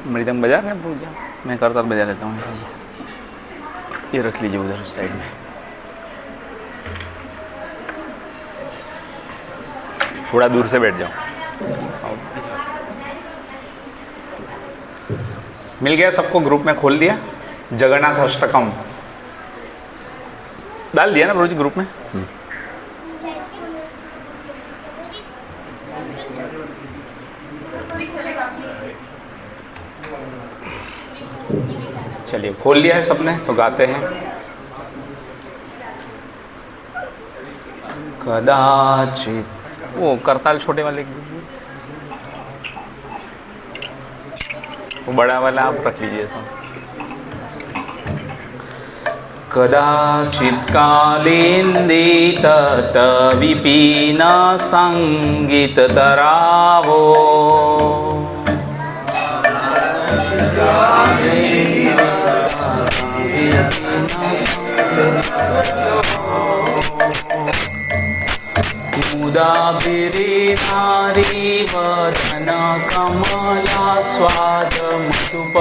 मृदंग बजा रहे हैं, मैं करताल बजा लेता हूँ। ये रख लीजिए उधर उस साइड में। थोड़ा दूर से बैठ जाओ। मिल गया सबको? ग्रुप में खोल दिया? जगन्नाथ अष्टकम डाल दिया ना प्रभु जी ग्रुप में? चलिए खोल लिया है सबने, तो गाते हैं। कदाचित, वो करताल छोटे वाले, वो बड़ा वाला आप रख लीजिए सब। कदाचित कालिंदित विपिन संगीत तरावो मुदाबिरी नारी वदन कमला स्वाद मधुप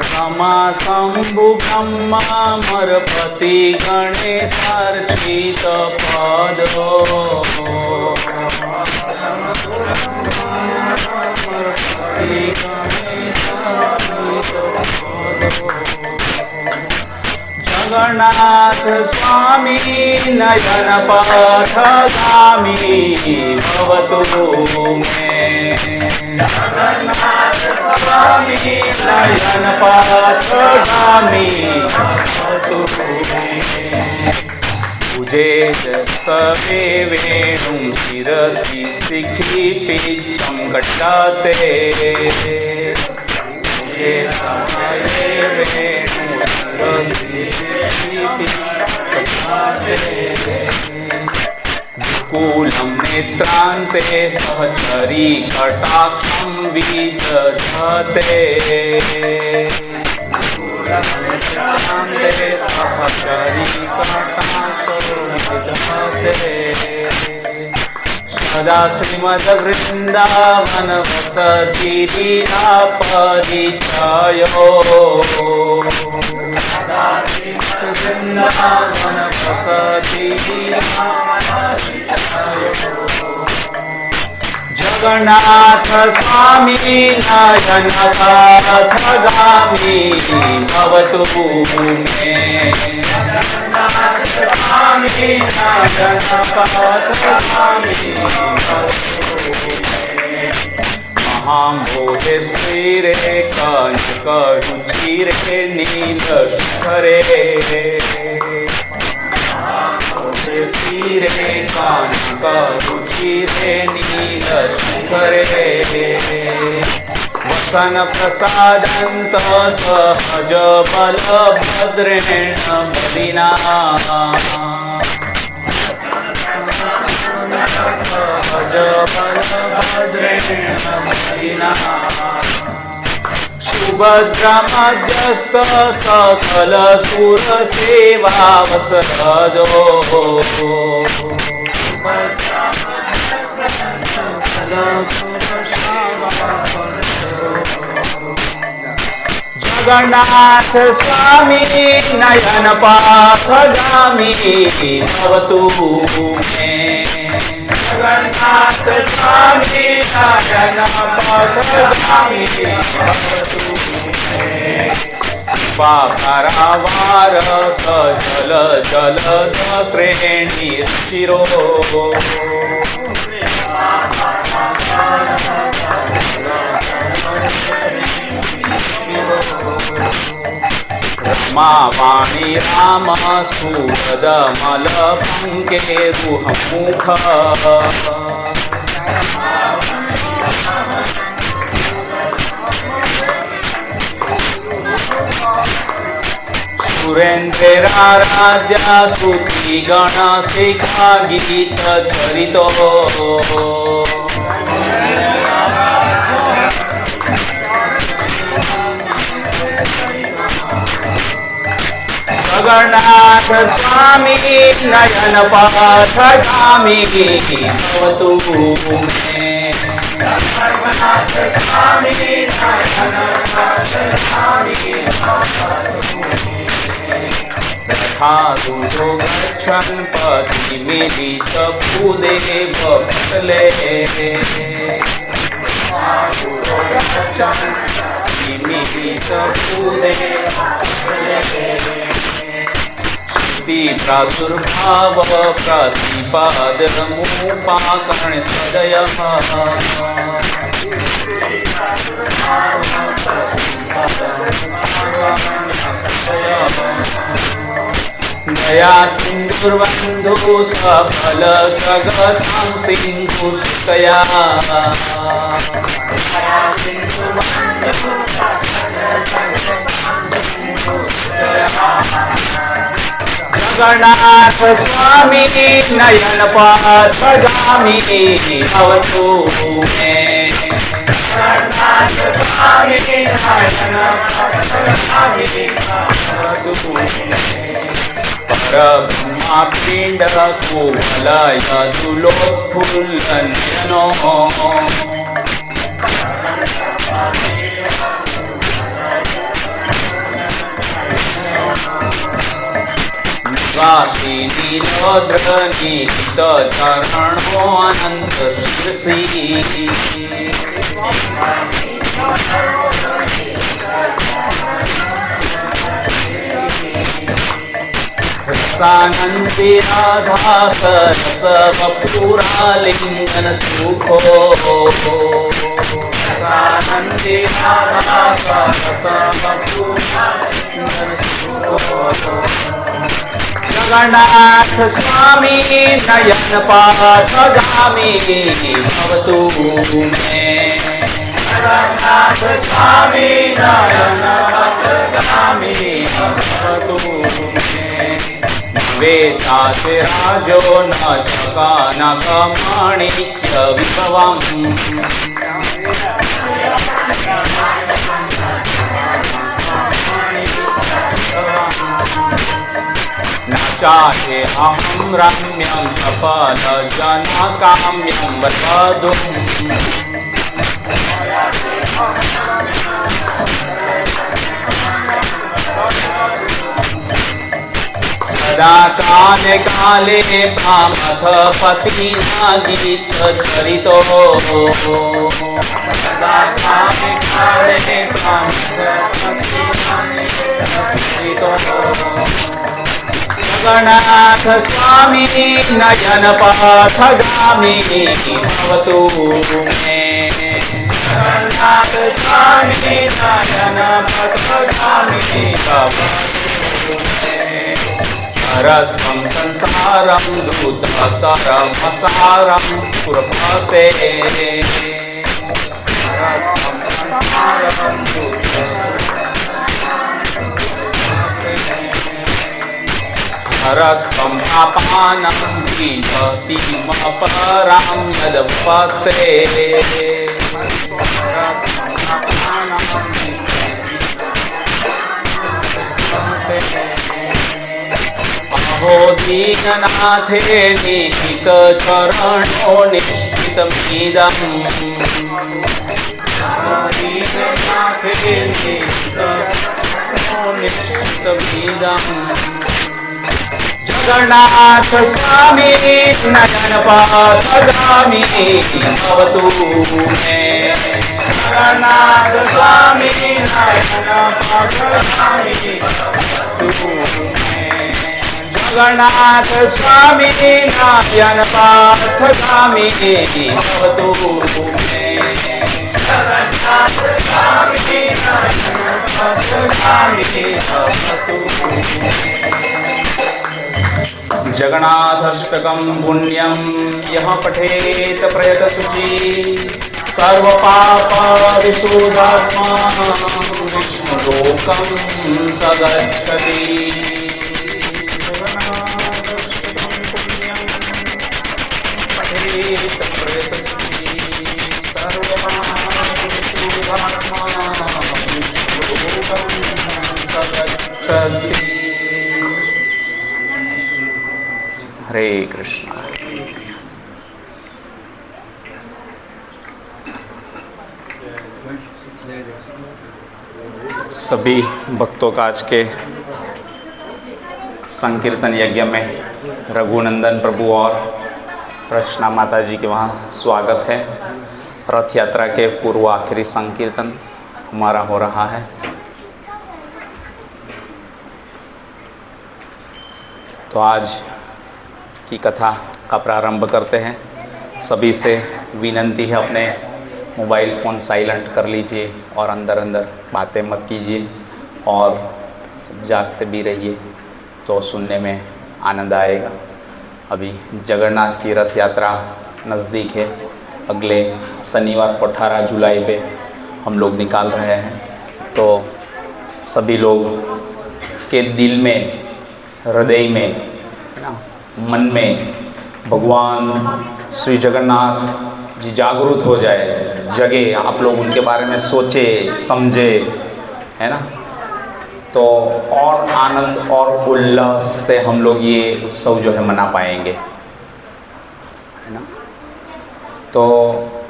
रमा शंभु ब्रह्मा मरपति गणेशार्चित पदो जगन्नाथ स्वामी नयन पथगामी भवतु मे। जगन्नाथ स्वामी नयन पथगामी भवतु मे। भुजेश सवे वेणुं शिरसि शिखि पिच्छं कट्टते। विपुलं नेत्रान्ते सहचरी कटाक्षं विदधते। सहचरी कटाक्षं विदधते। सदा श्रीमद् वृंदावन वसति लीला परिचयो। सदा श्रीमद् वृंदावन वसति लीला परिचयो। जगन्नाथ स्वामी नयन पथगामी भवतु मे। जगन्नाथ स्वामी नयन पथगामी भवतु मे। महामोहे स्थिरे कनक रुचिरे नील शिखरे। स्थिरे कनक रुचिरे नील शिखरे। वसन प्रसादंत सहज बलभद्रेण बलिना। सहज बलभद्रेण बलिना। सुभद्रमध्यस्थ सकल सुर सेवावसरदो। जगन्नाथ स्वामी नयन पथगामी भवतु मे। जगन्नाथ स्वामी नयन पथगामी भवतु मे। कृपा करावार सजल जलद श्रेणी शिरो। रमावाणी राम सुवद मल पंके रुहमुख। सुरेन्द्राराध्या सुखी गण शिखा गीत चरितो। जगन्नाथ स्वामी नयन पथगामी भवतु मे। जगन्नाथ स्वामी नयन पथगामी यथारूढो गच्छन् पथिमिलित भूदेव विमले। यथारूढो गच्छन् पथिमिलित भूदेव विमले। श्रुति प्रादुर्भाव प्रतिपादमुपाकर्ण्य सदयः। दया सिन्धुर्बन्धु सफल जगतां सिन्धु सुतया। जगन्नाथ स्वामी नयन पथगामी भवतु मे। जगन्नाथ स्वामी नयन पथगामी भवतु मे। परब्रह्मा पिंड कुवलय दुलोत्फुल्ल नयनो। निवासी नीलोद्र निहित चरणो अनंत शीर्षि। रसानंदी राधा सरस वपुरा लिंगन सुखो। रसानंदी राधा सरस वपुरा लिंगन सुखो। जगन्नाथ स्वामी नयन पथगामी भवतु मे। जगन्नाथ स्वामी नयन पथगामी भवतु मे। वेदाधिराजो न चकानकमाणिक्य विभवम्। न चाहे अहं रम्यं सफल जनकाम्यं वदतुम्। सदा काले काले प्रामथ पतिना गीत चरितो। सदा काले काले प्रामथ पतिना गीत चरितो। जगन्नाथ स्वामी नयन पथगामी भवतु मे। जगन्नाथ स्वामी नयन पथगामी भवतु मे। हरत्वं संसारं दूततरमसारं पुरपते। हरत्वं संसारं हरत्वं पापानं दीनतिमपरां यदुपते। अहो दीननाथे निहित चरणो निश्चितमिदम्। दीननाथे निहित चरणो निश्चितमिदम्। जगन्नाथ स्वामी नयन पथगामी भवतु मे। जगन्नाथ स्वामी नयन पथगामी भवतु मे। जगन्नाथ स्वामी नयन पथगामी भवतु मे। जगन्नाथ स्वामी नयन पथगामी भवतु मे। जगन्नाथाष्टकं पुण्यं यः पठेत प्रयतशुचि सर्वपापविशुद्धात्मा विष्णुलोकं स गच्छति। जगन्नाथाष्टकं पुण्यं पठेत प्रयतशुचि सर्वपापविशुद्धात्मा विष्णुलोकं स गच्छति। कृष्ण। सभी भक्तों का आज के संकीर्तन यज्ञ में रघुनंदन प्रभु और कृष्णा माता जी के वहाँ स्वागत है। रथ यात्रा के पूर्व आखिरी संकीर्तन हमारा हो रहा है। तो आज की कथा का प्रारंभ करते हैं। सभी से विनंती है अपने मोबाइल फ़ोन साइलेंट कर लीजिए और अंदर अंदर बातें मत कीजिए और सब जागते भी रहिए तो सुनने में आनंद आएगा। अभी जगन्नाथ की रथ यात्रा नज़दीक है। अगले शनिवार को 18 जुलाई पे हम लोग निकाल रहे हैं। तो सभी लोग के दिल में, हृदय में, है ना, मन में भगवान श्री जगन्नाथ जी जागरूक हो जाए, जगे, आप लोग उनके बारे में सोचे समझे, है ना। तो और आनंद और उल्लास से हम लोग ये उत्सव जो है मना पाएंगे, है ना। तो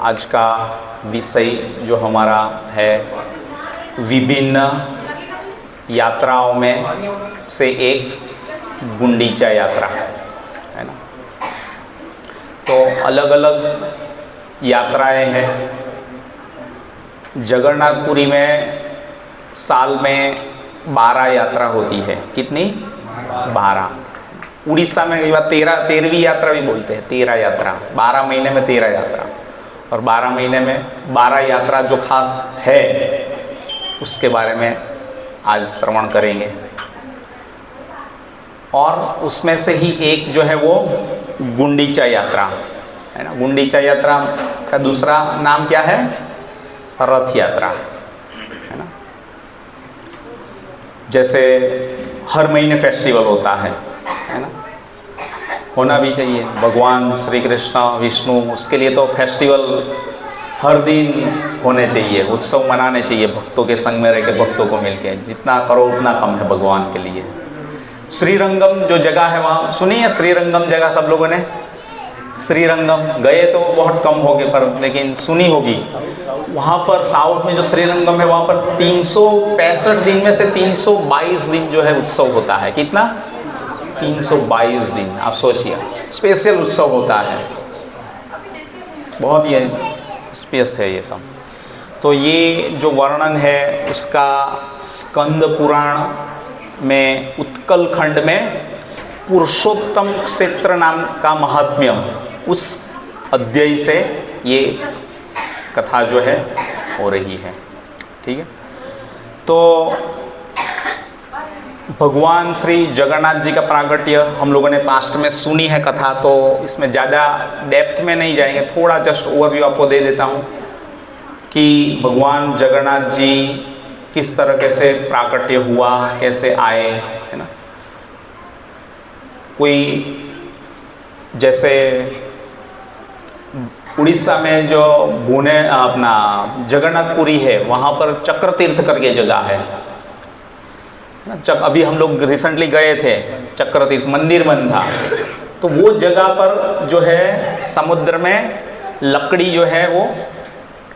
आज का विषय जो हमारा है विभिन्न यात्राओं में से एक गुंडीचा यात्रा है ना। तो अलग अलग यात्राएं हैं। जगन्नाथपुरी में साल में 12 यात्रा होती है। कितनी? 12। उड़ीसा में कई बार 13वीं यात्रा भी बोलते हैं। 13 यात्रा, 12 महीने में 13 यात्रा, और 12 महीने में 12 यात्रा जो खास है उसके बारे में आज श्रवण करेंगे। और उसमें से ही एक जो है वो गुंडीचा यात्रा है ना। गुंडीचा यात्रा का दूसरा नाम क्या है? रथ यात्रा, है ना। जैसे हर महीने फेस्टिवल होता है ना, होना भी चाहिए। भगवान श्री कृष्ण विष्णु, उसके लिए तो फेस्टिवल हर दिन होने चाहिए, उत्सव मनाने चाहिए। भक्तों के संग में रह के, भक्तों को मिलके, जितना करो उतना कम है भगवान के लिए। श्रीरंगम जो जगह है वहाँ सुनी है? श्रीरंगम जगह सब लोगों ने? श्रीरंगम गए तो बहुत कम होगे, पर लेकिन सुनी होगी। वहाँ पर साउथ में जो श्रीरंगम है वहाँ पर 365 दिन में से 322 दिन जो है उत्सव होता है। कितना? 322 दिन। आप सोचिए, स्पेशल उत्सव होता है, बहुत ही स्पेस है ये सब। तो ये जो वर्णन है उसका स्कंद पुराण में उत्कल खंड में पुरुषोत्तम क्षेत्र नाम का महात्म्य, उस अध्याय से ये कथा जो है हो रही है। ठीक है। तो भगवान श्री जगन्नाथ जी का प्रागट्य हम लोगों ने पास्ट में सुनी है कथा, तो इसमें ज़्यादा डेप्थ में नहीं जाएंगे। थोड़ा जस्ट ओवरव्यू आपको दे देता हूँ कि भगवान जगन्नाथ जी किस तरह से प्राकट्य हुआ, कैसे आए, है ना। कोई जैसे उड़ीसा में जो बुने अपना जगन्नाथपुरी है वहाँ पर चक्र तीर्थ करके जगह है ना। अभी हम लोग रिसेंटली गए थे, चक्र तीर्थ मंदिर बन था। तो वो जगह पर जो है समुद्र में लकड़ी जो है वो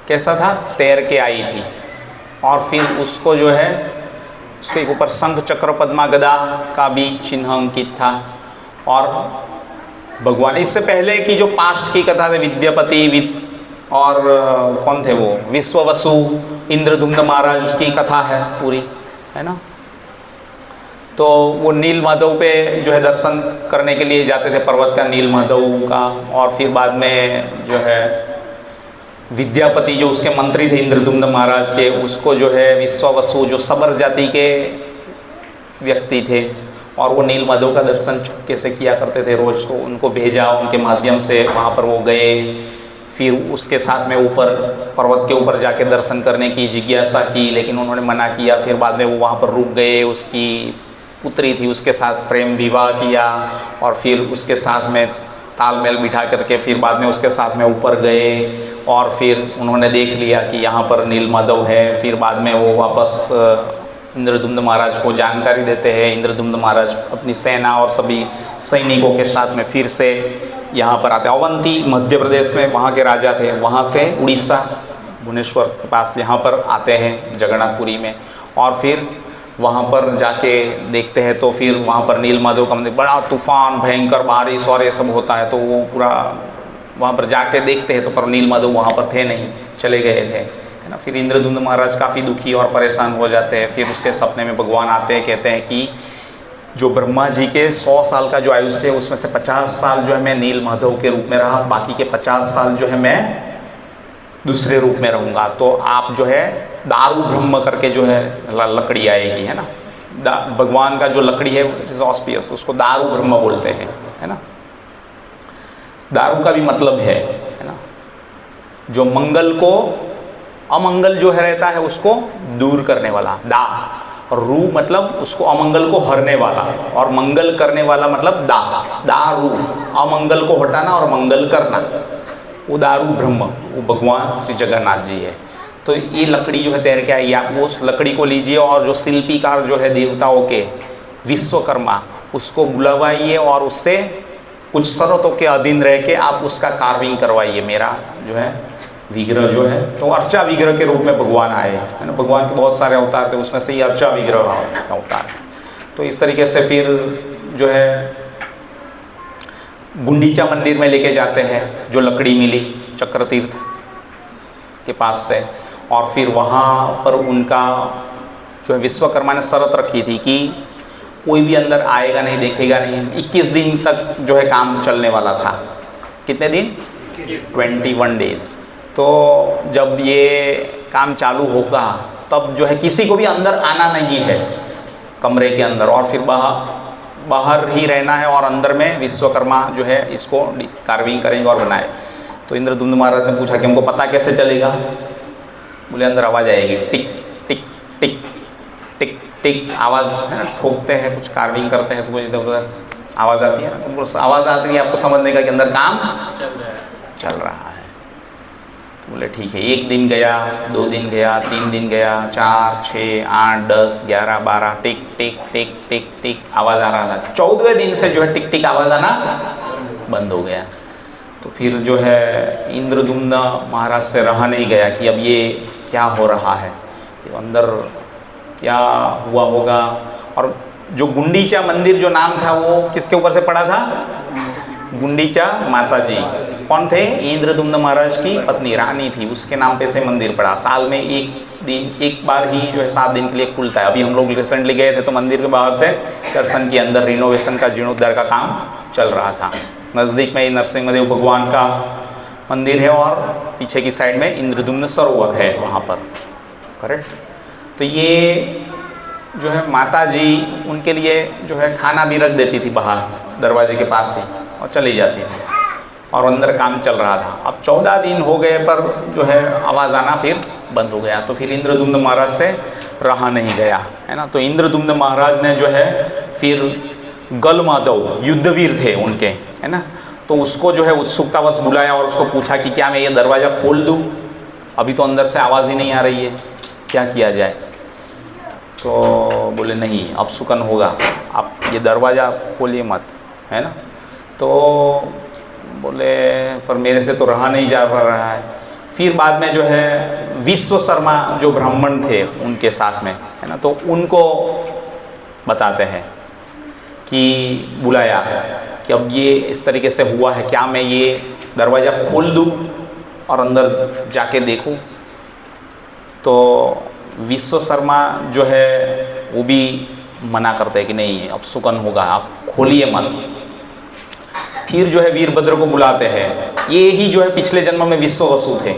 कैसा था, तैर के आई थी, और फिर उसको जो है उसके ऊपर शंख चक्र पद्मा गदा का भी चिन्ह अंकित था। और भगवान, इससे पहले की जो पास्ट की कथा थी, विद्यापति और कौन थे वो, विश्ववसु, इंद्रदुम्न महाराज, उसकी कथा है पूरी, है ना। तो वो नील माधव पे जो है दर्शन करने के लिए जाते थे, पर्वत का, नील माधव का। और फिर बाद में जो है विद्यापति जो उसके मंत्री थे इंद्रदुम्न महाराज के, उसको जो है विश्ववसु जो सबर जाति के व्यक्ति थे, और वो नील माधव का दर्शन चुपके से किया करते थे रोज़। तो उनको भेजा, उनके माध्यम से वहाँ पर वो गए। फिर उसके साथ में ऊपर पर्वत के ऊपर जाके दर्शन करने की जिज्ञासा की, लेकिन उन्होंने मना किया। फिर बाद में वो वहाँ पर रुक गए, उसकी पुत्री थी, उसके साथ प्रेम विवाह किया, और फिर उसके साथ में तालमेल बिठा करके फिर बाद में उसके साथ में ऊपर गए। और फिर उन्होंने देख लिया कि यहाँ पर नील माधव है। फिर बाद में वो वापस इंद्रदुम्न महाराज को जानकारी देते हैं। इंद्रदुम्न महाराज अपनी सेना और सभी सैनिकों के साथ में फिर से यहाँ पर आते हैं। अवंती मध्य प्रदेश में वहाँ के राजा थे, वहाँ से उड़ीसा भुवनेश्वर के पास यहाँ पर आते हैं जगन्नाथपुरी में, और फिर वहाँ पर जाके देखते हैं तो फिर वहाँ पर नीलमाधव का मंदिर, बड़ा तूफान भयंकर बारिश और ये सब होता है, तो वो पूरा वहाँ पर जाके देखते हैं तो पर नीलमाधव वहाँ पर थे नहीं, चले गए थे, है ना। फिर इंद्रद्युम्न महाराज काफ़ी दुखी और परेशान हो जाते हैं। फिर उसके सपने में भगवान आते हैं, कहते हैं कि जो ब्रह्मा जी के 100 साल का जो आयुष्य है उसमें से 50 साल जो है मैं नीलमाधव के रूप में रहा, बाकी के 50 साल जो है मैं दूसरे रूप में रहूँगा, तो आप जो है दारू ब्रह्म करके जो है लकड़ी आएगी, है ना। भगवान का जो लकड़ी है इट इज़ ऑस्पियस, उसको दारू ब्रह्म बोलते हैं, है ना। दारू का भी मतलब है ना, जो मंगल को, अमंगल जो है रहता है उसको दूर करने वाला, दा, और रू मतलब उसको अमंगल को हरने वाला, और मंगल करने वाला मतलब दा, दारू, अमंगल को हटाना और मंगल करना, वो दारू ब्रह्म, वो भगवान श्री जगन्नाथ जी है। तो ये लकड़ी जो है तैर के आई, आप उस लकड़ी को लीजिए और जो शिल्पीकार जो है देवताओं के विश्वकर्मा, उसको बुलवाइए और उससे कुछ शर्तों के अधीन रह के आप उसका कार्विंग करवाइए, मेरा जो है विग्रह जो है। तो अर्चा विग्रह के रूप में भगवान आए, है ना। भगवान के बहुत सारे अवतार थे, उसमें से ये अर्चा विग्रह का अवतार है। तो इस तरीके से फिर जो है गुंडीचा मंदिर में लेके जाते हैं, जो लकड़ी मिली चक्रतीर्थ के पास से, और फिर वहाँ पर उनका जो है विश्वकर्मा ने शर्त रखी थी कि कोई भी अंदर आएगा नहीं, देखेगा नहीं। 21 दिन तक जो है काम चलने वाला था। कितने दिन? 21 डेज। तो जब ये काम चालू होगा तब जो है किसी को भी अंदर आना नहीं है कमरे के अंदर, और फिर बाहर ही रहना है, और अंदर में विश्वकर्मा जो है इसको कार्विंग करेंगे और बनाए। तो इंद्रद्युम्न महाराज ने पूछा कि हमको पता कैसे चलेगा? बोले अंदर आवाज़ आएगी, टिक टिक टिक टिक टिक आवाज़, है ना, ठोकते हैं, कुछ कार्विंग करते हैं तो कुछ इधर उधर आवाज़ आती है ना, तो आवाज़ आती है आपको समझने का कि अंदर काम चल रहा है। तो बोले ठीक है। 1 दिन गया, 2 दिन गया, 3 दिन गया, 4, 6, 8, 10, 11, 12, टिक टिक टिक टिक टिक आवाज़ आ रहा था। 14वें दिन से जो है टिक टिक आवाज़ आना बंद हो गया। तो फिर जो है इंद्रद्युम्न महाराज से रहा नहीं गया कि अब ये क्या हो रहा है, तो अंदर क्या हुआ होगा। और जो गुंडीचा मंदिर जो नाम था वो किसके ऊपर से पड़ा था? गुंडीचा माता जी कौन थे? इंद्रद्युम्न महाराज की पत्नी रानी थी, उसके नाम पे से मंदिर पड़ा। साल में एक बार ही जो है 7 दिन के लिए खुलता है। अभी हम लोग रिसेंटली गए थे तो मंदिर के बाहर से दर्शन के अंदर रिनोवेशन का जीर्णोद्धार का काम चल रहा था। नज़दीक में ही नरसिंहदेव भगवान का मंदिर है और पीछे की साइड में इंद्रद्युम्न सरोवर है वहाँ पर, करेक्ट। तो ये जो है माता जी उनके लिए जो है खाना भी रख देती थी बाहर दरवाजे के पास ही और चली जाती थी, और अंदर काम चल रहा था। अब 14 दिन हो गए पर जो है आवाज़ आना फिर बंद हो गया। तो फिर इंद्रद्युम्न महाराज से रहा नहीं गया, है ना। तो इंद्रद्युम्न महाराज ने जो है फिर गलमाधव युद्धवीर थे उनके, है ना, तो उसको जो है उत्सुकतावश बुलाया और उसको पूछा कि क्या मैं ये दरवाज़ा खोल दूँ? अभी तो अंदर से आवाज़ ही नहीं आ रही है, क्या किया जाए? तो बोले नहीं, अब सुकन होगा, आप ये दरवाज़ा खोलिए मत, है ना। तो बोले पर मेरे से तो रहा नहीं जा रहा है। फिर बाद में जो है विश्वकर्मा जो ब्राह्मण थे उनके साथ में, है ना, तो उनको बताते हैं कि बुलाया कि अब ये इस तरीके से हुआ है, क्या मैं ये दरवाज़ा खोल दूँ और अंदर जाके देखूँ? तो विश्वकर्मा जो है वो भी मना करते हैं कि नहीं, अब सुकन होगा, आप खोलिए मत। फिर जो है वीरभद्र को बुलाते हैं। ये ही जो है पिछले जन्म में विश्ववसु थे,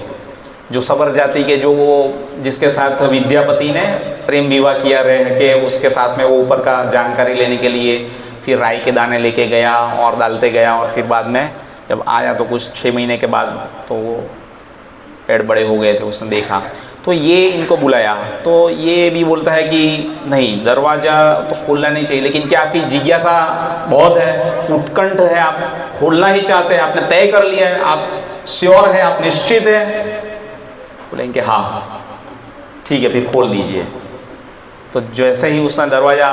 जो सबर जाति के, जो वो जिसके साथ विद्यापति ने प्रेम विवाह किया रह के, उसके साथ में वो ऊपर का जानकारी लेने के लिए फिर राई के दाने लेके गया और डालते गया, और फिर बाद में जब आया तो कुछ 6 महीने के बाद तो वो पेड़ बड़े हो गए थे, उसने देखा। तो ये इनको बुलाया, तो ये भी बोलता है कि नहीं, दरवाज़ा तो खोलना नहीं चाहिए, लेकिन क्या आपकी जिज्ञासा बहुत है, उत्कंठ है, आप खोलना ही चाहते हैं, आपने तय कर लिया है, आप श्योर है, आप निश्चित है? बोलेंगे हाँ ठीक है, फिर खोल दीजिए। तो जैसे ही उसने दरवाज़ा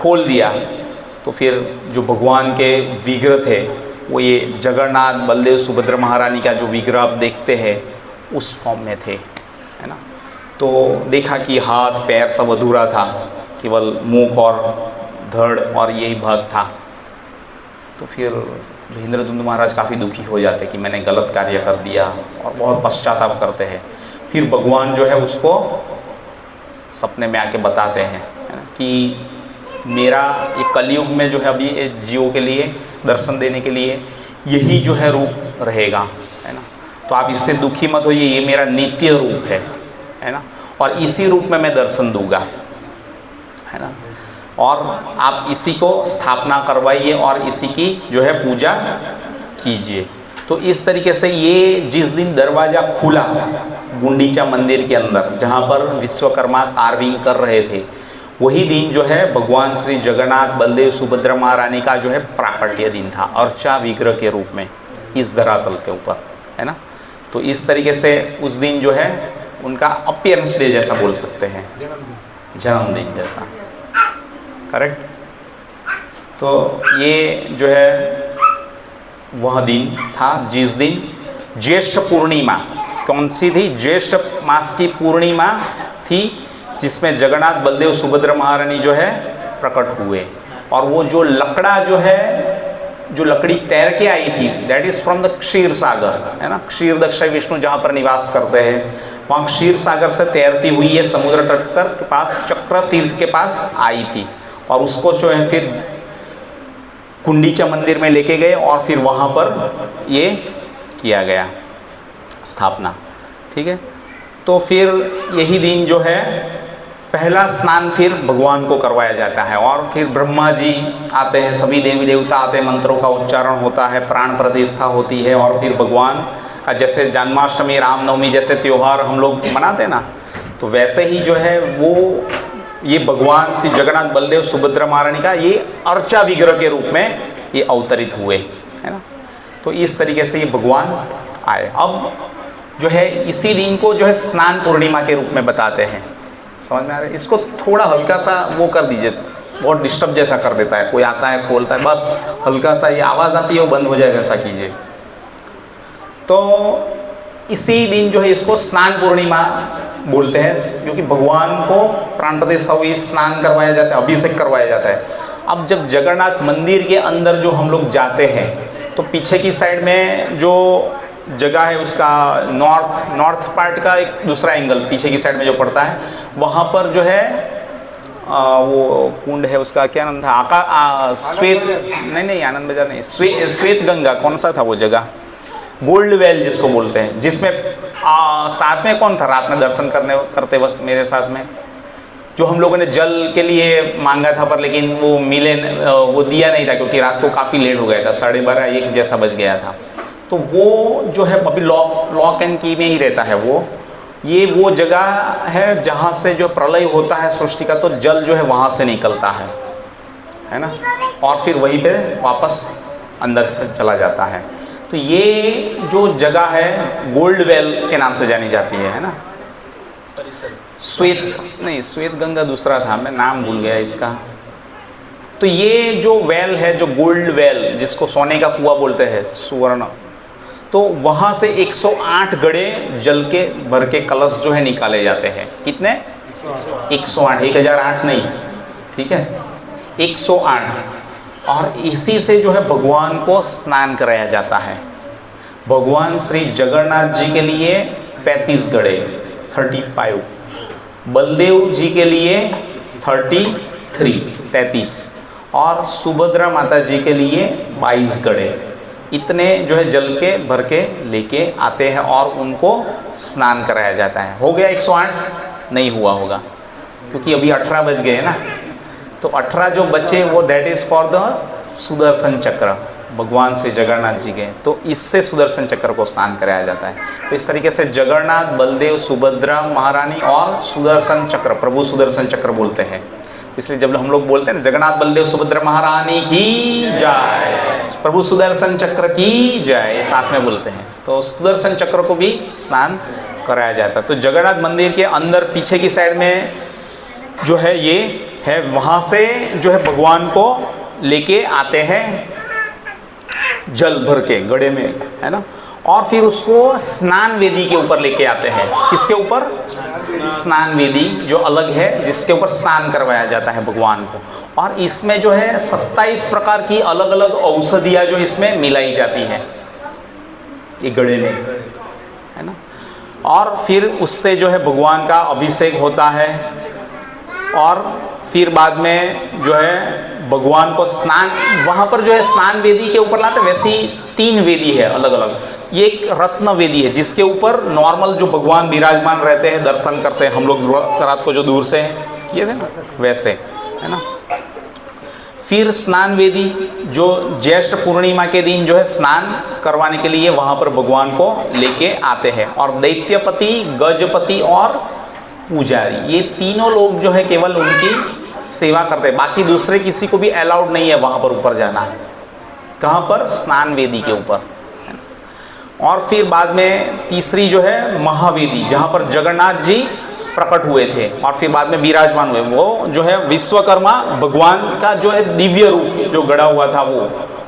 खोल दिया तो फिर जो भगवान के विग्रह थे वो ये जगन्नाथ बलदेव सुभद्रा महारानी का जो विग्रह आप देखते हैं उस फॉर्म में थे, है ना। तो देखा कि हाथ पैर सब अधूरा था, केवल मुख और धड़ और यही भाग था। तो फिर जो इंद्रद्युम्न महाराज काफ़ी दुखी हो जाते कि मैंने गलत कार्य कर दिया और बहुत पश्चाताप करते हैं। फिर भगवान जो है उसको सपने में आके बताते हैं, है ना, कि मेरा ये कलयुग में जो है अभी जीवों के लिए दर्शन देने के लिए यही जो है रूप रहेगा, है ना। तो आप इससे दुखी मत होइए, ये मेरा नित्य रूप है ना, और इसी रूप में मैं दर्शन दूंगा, है ना। और आप इसी को स्थापना करवाइए और इसी की जो है पूजा कीजिए। तो इस तरीके से ये जिस दिन दरवाज़ा खुला गुंडीचा मंदिर के अंदर जहाँ पर विश्वकर्मा कार्विंग कर रहे थे, वही दिन जो है भगवान श्री जगन्नाथ बलदेव सुभद्रा महारानी का जो है प्राकट्य दिन था, अर्चा विग्रह के रूप में इस धरातल के ऊपर, है ना। तो इस तरीके से उस दिन जो है उनका अपीयरेंस डे जैसा बोल सकते हैं, जन्मदिन जैसा, करेक्ट। तो ये जो है वह दिन था जिस दिन ज्येष्ठ पूर्णिमा, कौन सी थी, ज्येष्ठ मास की पूर्णिमा थी, जिसमें जगन्नाथ बलदेव सुभद्रा महारानी जो है प्रकट हुए। और वो जो लकड़ा जो है, जो लकड़ी तैर के आई थी, दैट इज़ फ्रॉम द क्षीर सागर, है ना। क्षीर दक्षय विष्णु जहाँ पर निवास करते हैं, वहाँ क्षीर सागर से तैरती हुई ये समुद्र तट पर के पास चक्र तीर्थ के पास आई थी। और उसको जो है फिर गुंडीचा मंदिर में लेके गए और फिर वहाँ पर ये किया गया स्थापना, ठीक है। तो फिर यही दिन जो है पहला स्नान फिर भगवान को करवाया जाता है। और फिर ब्रह्मा जी आते हैं, सभी देवी देवता आते हैं, मंत्रों का उच्चारण होता है, प्राण प्रतिष्ठा होती है। और फिर भगवान का जैसे जन्माष्टमी रामनवमी जैसे त्यौहार हम लोग मनाते हैं ना, तो वैसे ही जो है वो ये भगवान श्री जगन्नाथ बलदेव सुभद्रा महारानी का ये अर्चा विग्रह के रूप में ये अवतरित हुए, है ना। तो इस तरीके से ये भगवान आए। अब जो है इसी दिन को जो है स्नान पूर्णिमा के रूप में बताते हैं, समझ में आ रहा है। इसको थोड़ा हल्का सा वो कर दीजिए, बहुत डिस्टर्ब जैसा कर देता है, कोई आता है खोलता है, बस हल्का सा ये आवाज़ आती है वो बंद हो जाए वैसा कीजिए। तो इसी दिन जो है इसको स्नान पूर्णिमा बोलते हैं, क्योंकि भगवान को प्राण प्रतिष्ठा हुई, स्नान करवाया जाता है, अभिषेक करवाया जाता है। अब जब जगन्नाथ मंदिर के अंदर जो हम लोग जाते हैं तो पीछे की साइड में जो जगह है उसका नॉर्थ पार्ट का एक दूसरा एंगल पीछे की साइड में जो पड़ता है, वहाँ पर जो है वो कुंड है, उसका क्या नाम था, श्वेत नहीं आनंद बाजार नहीं, श्वेत गंगा, कौन सा था वो जगह, गोल्ड वेल जिसको बोलते हैं, जिसमें साथ में कौन था रात में दर्शन करते वक्त मेरे साथ में, जो हम लोगों ने जल के लिए मांगा था पर लेकिन वो मिले, वो दिया नहीं था क्योंकि रात को काफ़ी लेट हो गया था, 12:30-1 जैसा बज गया था। तो वो जो है अभी लॉक एंड की में ही रहता है वो जगह है जहाँ से जो प्रलय होता है सृष्टि का, तो जल जो है वहाँ से निकलता है ना, और फिर वहीं पे वापस अंदर से चला जाता है। तो ये जो जगह है गोल्ड वेल के नाम से जानी जाती है ना। श्वेत गंगा दूसरा था, मैं नाम भूल गया इसका। तो ये जो वेल है, जो गोल्ड वेल जिसको सोने का कुआं बोलते हैं, सुवर्ण, तो वहाँ से 108 गड़े जल के भर के कलश जो है निकाले जाते हैं। कितने? 108, 1008 नहीं, ठीक है, 108। और इसी से जो है भगवान को स्नान कराया जाता है। भगवान श्री जगन्नाथ जी के लिए 35 गड़े, 35, बलदेव जी के लिए 33, और सुभद्रा माता जी के लिए 22 गड़े, इतने जो है जल के भर के लेके आते हैं और उनको स्नान कराया जाता है। हो गया 108? नहीं हुआ होगा क्योंकि अभी 18 बज गए ना, तो 18 जो बचे वो that is for the Sudarshan चक्र, भगवान से जगन्नाथ जी के, तो इससे सुदर्शन चक्र को स्नान कराया जाता है। तो इस तरीके से जगन्नाथ बलदेव सुभद्रा महारानी और सुदर्शन चक्र, प्रभु सुदर्शन चक्र बोलते हैं। इसलिए जब हम लोग बोलते हैं ना जगन्नाथ बलदेव सुभद्रा महारानी की जय, प्रभु सुदर्शन चक्र की जय, साथ में बोलते हैं। तो सुदर्शन चक्र को भी स्नान कराया जाता है। तो जगन्नाथ मंदिर के अंदर पीछे की साइड में जो है ये है, वहाँ से जो है भगवान को लेके आते हैं जल भर के घड़े में, है ना, और फिर उसको स्नान वेदी के ऊपर लेके आते हैं। किसके ऊपर? स्नान वेदी जो अलग है, जिसके ऊपर स्नान करवाया जाता है भगवान को। और इसमें जो है 27 प्रकार की अलग अलग औषधियाँ जो इसमें मिलाई जाती हैं ये घड़े में, है ना। और फिर उससे जो है भगवान का अभिषेक होता है, और फिर बाद में जो है भगवान को स्नान, वहाँ पर जो है स्नान वेदी के ऊपर लाते, वैसी 3 वेदी है अलग अलग। ये एक रत्न वेदी है जिसके ऊपर नॉर्मल जो भगवान विराजमान रहते हैं, दर्शन करते हैं हम लोग रात को जो दूर से किए थे ना, वैसे, है ना। फिर स्नान वेदी जो ज्येष्ठ पूर्णिमा के दिन जो है स्नान करवाने के लिए वहाँ पर भगवान को लेके आते हैं। और दैत्यपति, गजपति और पुजारी, ये तीनों लोग जो है केवल उनकी सेवा करते हैं, बाकी दूसरे किसी को भी अलाउड नहीं है वहाँ पर ऊपर जाना। कहाँ पर? स्नान वेदी के ऊपर। और फिर बाद में तीसरी जो है महावेदी, जहाँ पर जगन्नाथ जी प्रकट हुए थे और फिर बाद में विराजमान हुए, वो जो है विश्वकर्मा भगवान का जो है दिव्य रूप जो गड़ा हुआ था वो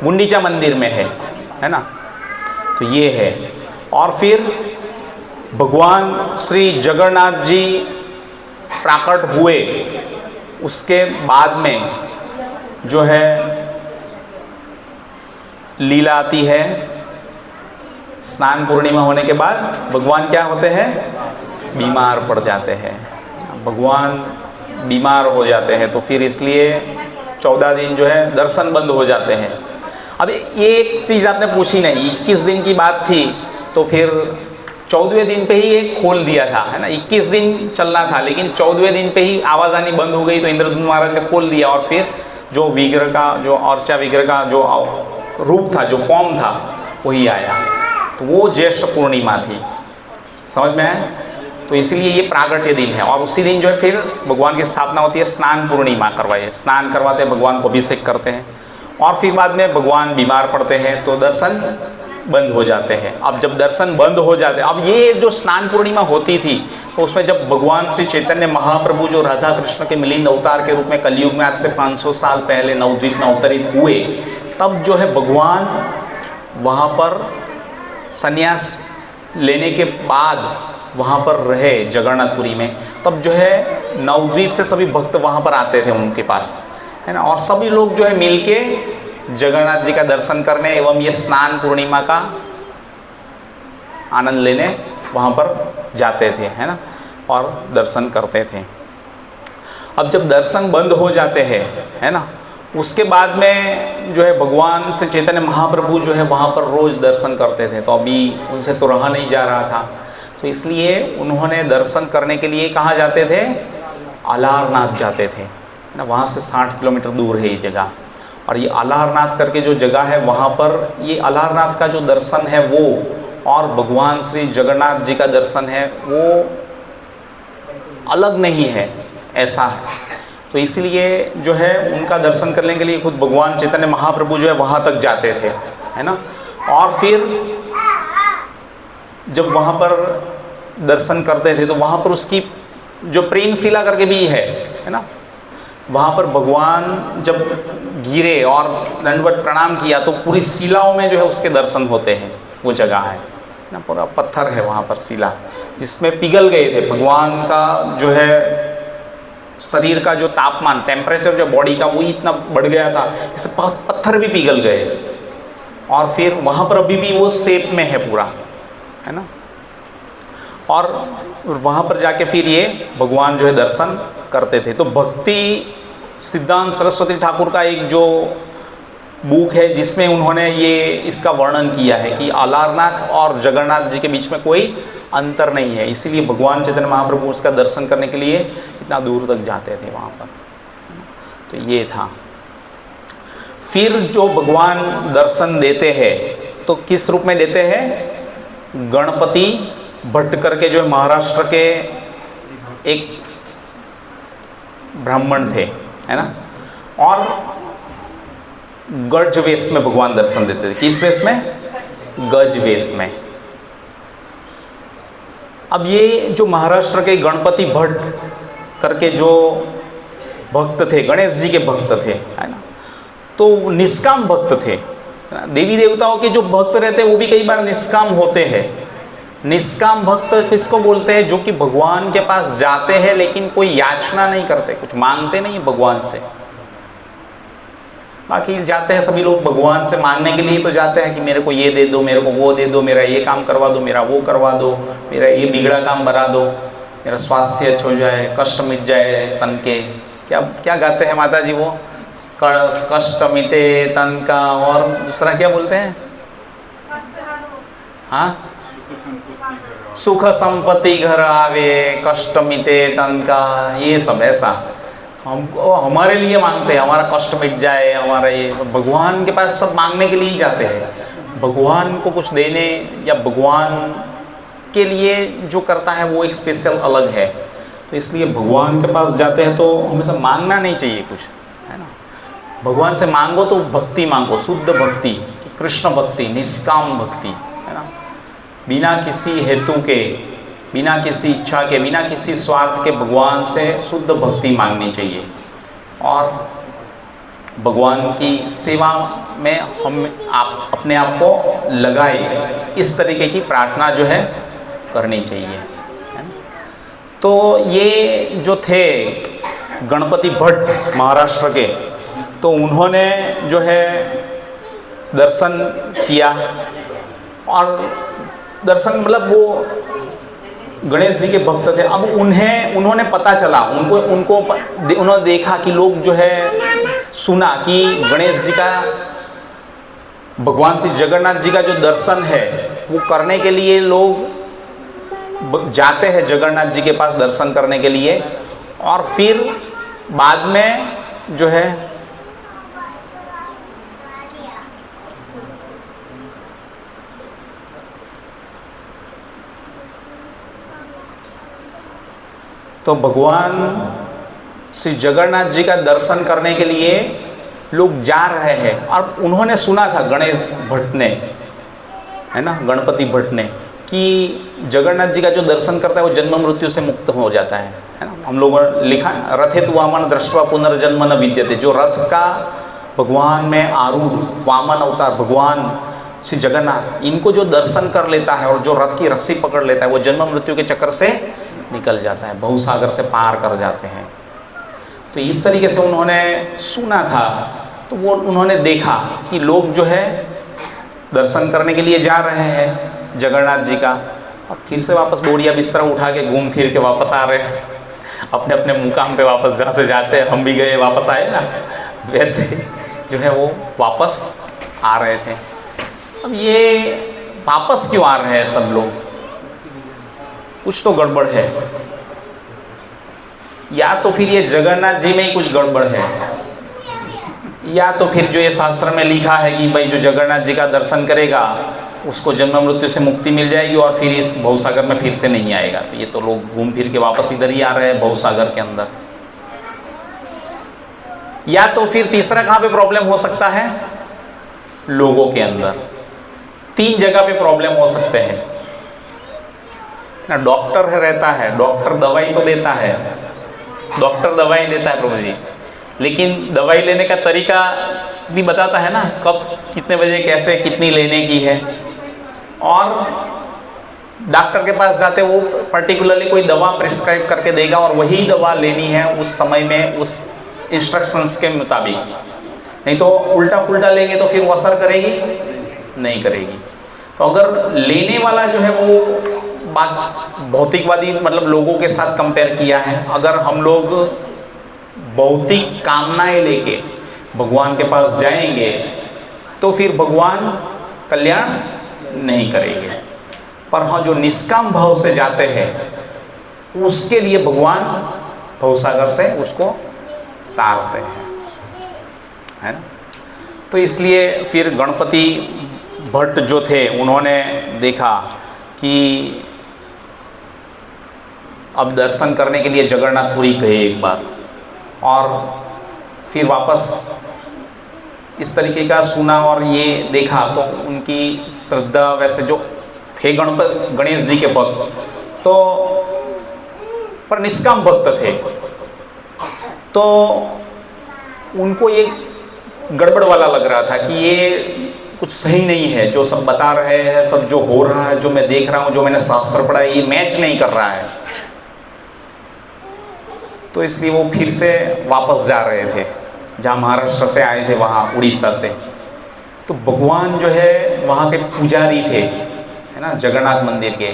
गुंडीचा मंदिर में है ना। तो ये है। और फिर भगवान श्री जगन्नाथ जी प्रकट हुए, उसके बाद में जो है लीला आती है। स्नान पूर्णिमा होने के बाद भगवान क्या होते हैं? बीमार पड़ जाते हैं। भगवान बीमार हो जाते हैं तो फिर इसलिए 14 दिन जो है दर्शन बंद हो जाते हैं। अब ये एक चीज़ आपने पूछी नहीं, 21 दिन की बात थी तो फिर 14वें दिन पे ही एक खोल दिया था, है ना। 21 दिन चलना था लेकिन 14वें दिन पे ही आवाज़ आनी बंद हो गई तो इंद्रद्युम्न महाराज ने खोल दिया। और फिर जो विग्रह का, जो अर्चा विग्रह का जो रूप था, जो फॉर्म था, वही आया। तो वो ज्येष्ठ पूर्णिमा थी, समझ में आया। तो इसीलिए ये प्रागट्य दिन है। और उसी दिन जो है फिर भगवान की स्थापना होती है, स्नान पूर्णिमा करवाइए, स्नान करवाते हैं, भगवान को अभिषेक करते हैं। और फिर बाद में भगवान बीमार पड़ते हैं तो दर्शन बंद हो जाते हैं। अब जब दर्शन बंद हो जाते हैं, अब ये जो स्नान पूर्णिमा होती थी तो उसमें जब भगवान श्री चैतन्य महाप्रभु जो राधा कृष्ण के मिलिंद अवतार के रूप में कलयुग में आज से 500 साल पहले नवद्वीप में अवतरित हुए, तब जो है भगवान वहाँ पर संन्यास लेने के बाद वहाँ पर रहे जगन्नाथपुरी में। तब जो है नवद्वीप से सभी भक्त वहाँ पर आते थे उनके पास, है ना। और सभी लोग जो है मिलके जगन्नाथ जी का दर्शन करने एवं ये स्नान पूर्णिमा का आनंद लेने वहाँ पर जाते थे, है ना, और दर्शन करते थे। अब जब दर्शन बंद हो जाते हैं, है ना, उसके बाद में जो है भगवान श्री चैतन्य महाप्रभु जो है वहाँ पर रोज़ दर्शन करते थे। तो अभी उनसे तो रहा नहीं जा रहा था, तो इसलिए उन्होंने दर्शन करने के लिए कहाँ जाते थे? अलारनाथ जाते थे ना। वहाँ से 60 किलोमीटर दूर है ये जगह। और ये अलारनाथ करके जो जगह है वहाँ पर ये अलारनाथ का जो दर्शन है वो और भगवान श्री जगन्नाथ जी का दर्शन है वो अलग नहीं है, ऐसा है। तो इसलिए जो है उनका दर्शन करने के लिए खुद भगवान चैतन्य महाप्रभु जो है वहाँ तक जाते थे, है ना। और फिर जब वहाँ पर दर्शन करते थे तो वहाँ पर उसकी जो प्रेम शिला करके भी है ना, वहाँ पर भगवान जब गिरे और दंडवत प्रणाम किया तो पूरी शिलाओं में जो है उसके दर्शन होते हैं। वो जगह है ना, पूरा पत्थर है वहाँ पर शिला, जिसमें पिघल गए थे। भगवान का जो है शरीर का जो तापमान, टेम्परेचर जो बॉडी का, वो इतना बढ़ गया था, इससे पत्थर भी पिघल गए। और फिर वहाँ पर अभी भी वो शेप में है पूरा, है ना। और वहाँ पर जाके फिर ये भगवान जो है दर्शन करते थे। तो भक्ति सिद्धांत सरस्वती ठाकुर का एक जो बुक है जिसमें उन्होंने ये इसका वर्णन किया है कि अलारनाथ और जगन्नाथ जी के बीच में कोई अंतर नहीं है, इसीलिए भगवान चैतन्य महाप्रभु उसका दर्शन करने के लिए इतना दूर तक जाते थे वहाँ पर। तो ये था। फिर जो भगवान दर्शन देते हैं तो किस रूप में देते हैं? गणपति भट्ट करके जो महाराष्ट्र के एक ब्राह्मण थे, है ना, और गज वेश में भगवान दर्शन देते थे। किस वेश में? गज वेश में। अब ये जो महाराष्ट्र के गणपति भट्ट करके जो भक्त थे, गणेश जी के भक्त थे, है ना, तो निष्काम भक्त थे। देवी देवताओं के जो भक्त रहते हैं वो भी कई बार निष्काम होते हैं। निष्काम भक्त किसको बोलते हैं? जो कि भगवान के पास जाते हैं लेकिन कोई याचना नहीं करते, कुछ मांगते नहीं भगवान से। बाकी जाते हैं सभी लोग भगवान से मांगने के लिए तो जाते हैं कि मेरे को ये दे दो, मेरे को वो दे दो, मेरा ये काम करवा दो, मेरा वो करवा दो, मेरा ये बिगड़ा काम बना दो, मेरा स्वास्थ्य अच्छा हो जाए, कष्ट मिट जाए तन के। क्या क्या गाते हैं माता जी वो? कष्ट मिटे तन का, और दूसरा क्या बोलते हैं? हाँ, सुख संपत्ति घर आवे, कष्ट मिटे तन का, ये सब ऐसा हमको हमारे लिए मांगते हैं, हमारा कष्ट मिट जाए, हमारा ये। भगवान के पास सब मांगने के लिए ही जाते हैं। भगवान को कुछ देने या भगवान के लिए जो करता है वो एक स्पेशल अलग है। तो इसलिए भगवान के पास जाते हैं तो हमेशा मांगना नहीं चाहिए कुछ, है ना। भगवान से मांगो तो भक्ति मांगो, शुद्ध भक्ति, कृष्ण भक्ति, निष्काम भक्ति, है ना। बिना किसी हेतु के, बिना किसी इच्छा के, बिना किसी स्वार्थ के भगवान से शुद्ध भक्ति मांगनी चाहिए। और भगवान की सेवा में हम अपने आप को लगाए, इस तरीके की प्रार्थना जो है करनी चाहिए, है ना। तो ये जो थे गणपति भट्ट महाराष्ट्र के, तो उन्होंने जो है दर्शन किया, और दर्शन मतलब वो गणेश जी के भक्त थे। अब उन्होंने पता चला, उन्होंने देखा कि लोग जो है, सुना कि गणेश जी का, भगवान श्री जगन्नाथ जी का जो दर्शन है वो करने के लिए लोग जाते हैं जगन्नाथ जी के पास दर्शन करने के लिए, और फिर बाद में जो है तो भगवान श्री जगन्नाथ जी का दर्शन करने के लिए लोग जा रहे हैं। और उन्होंने सुना था गणेश भट्ट ने, है ना, गणपति भट्ट ने, कि जगन्नाथ जी का जो दर्शन करता है वो जन्म मृत्यु से मुक्त हो जाता है ना। हम लोगों ने लिखा, रथित वामन दृष्ट्वा पुनर्जन्म न विद्यते। जो रथ का भगवान में आरूढ़ वामन अवतार भगवान श्री जगन्नाथ, इनको जो दर्शन कर लेता है और जो रथ की रस्सी पकड़ लेता है वो जन्म मृत्यु के चक्कर से निकल जाता है, बहुसागर से पार कर जाते हैं। तो इस तरीके से उन्होंने सुना था, तो वो उन्होंने देखा कि लोग जो है दर्शन करने के लिए जा रहे हैं जगन्नाथ जी का, और फिर से वापस बोरिया बिस्तरा उठा के घूम फिर के वापस आ रहे हैं अपने अपने मुकाम पे वापस, जहाँ से जाते हैं हम भी गए वापस आए ना, वैसे जो है वो वापस आ रहे थे। अब ये वापस क्यों आ रहे हैं सब लोग? कुछ तो गड़बड़ है, या तो फिर ये जगन्नाथ जी में ही कुछ गड़बड़ है, या तो फिर जो ये शास्त्र में लिखा है कि भाई जो जगन्नाथ जी का दर्शन करेगा उसको जन्म मृत्यु से मुक्ति मिल जाएगी और फिर इस बहुसागर में फिर से नहीं आएगा। तो ये तो लोग घूम फिर के वापस इधर ही आ रहे हैं बहुसागर के अंदर। या तो फिर तीसरा कहाँ पे प्रॉब्लम हो सकता है? लोगों के अंदर। 3 जगह पे प्रॉब्लम हो सकते हैं ना। डॉक्टर है, रहता है, डॉक्टर दवाई तो देता है, डॉक्टर दवाई देता है प्रभु जी, लेकिन दवाई लेने का तरीका भी बताता है ना, कब कितने बजे कैसे कितनी लेने की है। और डॉक्टर के पास जाते वो पर्टिकुलरली कोई दवा प्रिस्क्राइब करके देगा और वही दवा लेनी है उस समय में, उस इंस्ट्रक्शंस के मुताबिक। नहीं तो उल्टा फुल्टा लेंगे तो फिर वो असर करेगी नहीं करेगी। तो अगर लेने वाला जो है वो बात भौतिकवादी मतलब लोगों के साथ कंपेयर किया है, अगर हम लोग भौतिक कामनाएं लेके भगवान के पास जाएंगे तो फिर भगवान कल्याण नहीं करेंगे। पर हाँ, जो निष्काम भाव से जाते हैं उसके लिए भगवान भवसागर से उसको तारते हैं, है ना। तो इसलिए फिर गणपति भट्ट जो थे उन्होंने देखा कि अब दर्शन करने के लिए जगन्नाथपुरी गए एक बार, और फिर वापस इस तरीके का सुना और ये देखा तो उनकी श्रद्धा, वैसे जो थे गणेश जी के भक्त तो पर निष्काम भक्त थे, तो उनको एक गड़बड़ वाला लग रहा था कि ये कुछ सही नहीं है, जो सब बता रहे हैं, सब जो हो रहा है, जो मैं देख रहा हूँ, जो मैंने शास्त्र पढ़ा है, ये मैच नहीं कर रहा है। तो इसलिए वो फिर से वापस जा रहे थे, जहाँ महाराष्ट्र से आए थे वहाँ उड़ीसा से। तो भगवान जो है वहाँ के पुजारी थे, है ना, जगन्नाथ मंदिर के,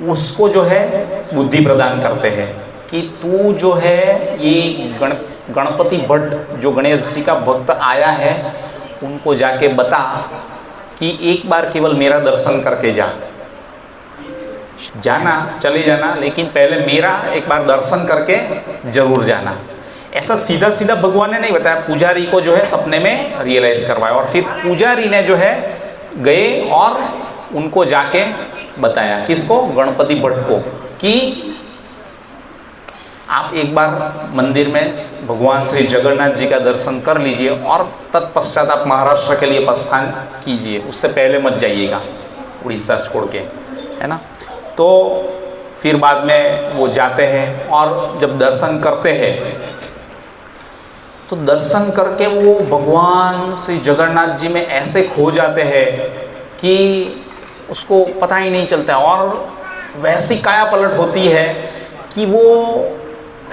उसको जो है बुद्धि प्रदान करते हैं कि तू जो है ये गणपति भट्ट जो गणेश जी का भक्त आया है, उनको जाके बता कि एक बार केवल मेरा दर्शन करके जाना, चले जाना, लेकिन पहले मेरा एक बार दर्शन करके जरूर जाना। ऐसा सीधा सीधा भगवान ने नहीं बताया, पुजारी को जो है सपने में रियलाइज करवाया, और फिर पुजारी ने जो है गए और उनको जाके बताया, किसको, गणपति भट्ट को, कि आप एक बार मंदिर में भगवान श्री जगन्नाथ जी का दर्शन कर लीजिए और तत्पश्चात आप महाराष्ट्र के लिए प्रस्थान कीजिए, उससे पहले मत जाइएगा उड़ीसा छोड़ के, है ना। तो फिर बाद में वो जाते हैं और जब दर्शन करते हैं तो दर्शन करके वो भगवान श्री जगन्नाथ जी में ऐसे खो जाते हैं कि उसको पता ही नहीं चलता, और वैसी काया पलट होती है कि वो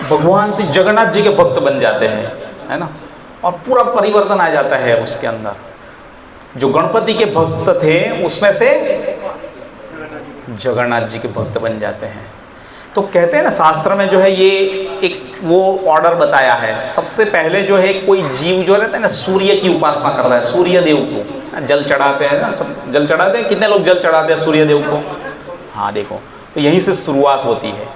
भगवान श्री जगन्नाथ जी के भक्त बन जाते हैं, है ना, और पूरा परिवर्तन आ जाता है उसके अंदर। जो गणपति के भक्त थे उसमें से जगन्नाथ जी के भक्त बन जाते हैं। तो कहते हैं ना शास्त्र में जो है ये एक वो ऑर्डर बताया है, सबसे पहले जो है कोई जीव जो रहता है ना, सूर्य की उपासना कर रहा है, सूर्य देव को जल चढ़ाते हैं ना, सब जल चढ़ाते हैं, कितने लोग जल चढ़ाते हैं सूर्य देव को, हाँ देखो, तो यहीं से शुरुआत होती है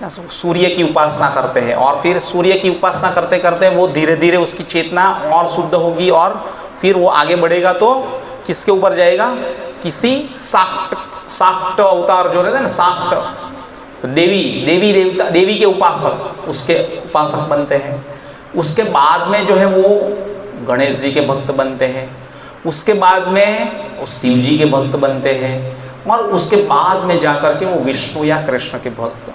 ना, सूर्य की उपासना करते हैं, और फिर सूर्य की उपासना करते करते वो धीरे धीरे उसकी चेतना और शुद्ध होगी, और फिर वो आगे बढ़ेगा तो किसके ऊपर जाएगा, किसी शाक्त अवतार जो रहते हैं ना, शाक्त देवी के उपासक, उसके उपासक बनते हैं। उसके बाद में जो है वो गणेश जी के भक्त बनते हैं, उसके बाद में वो शिव जी के भक्त बनते हैं, और उसके बाद में जाकर के वो विष्णु या कृष्ण के भक्त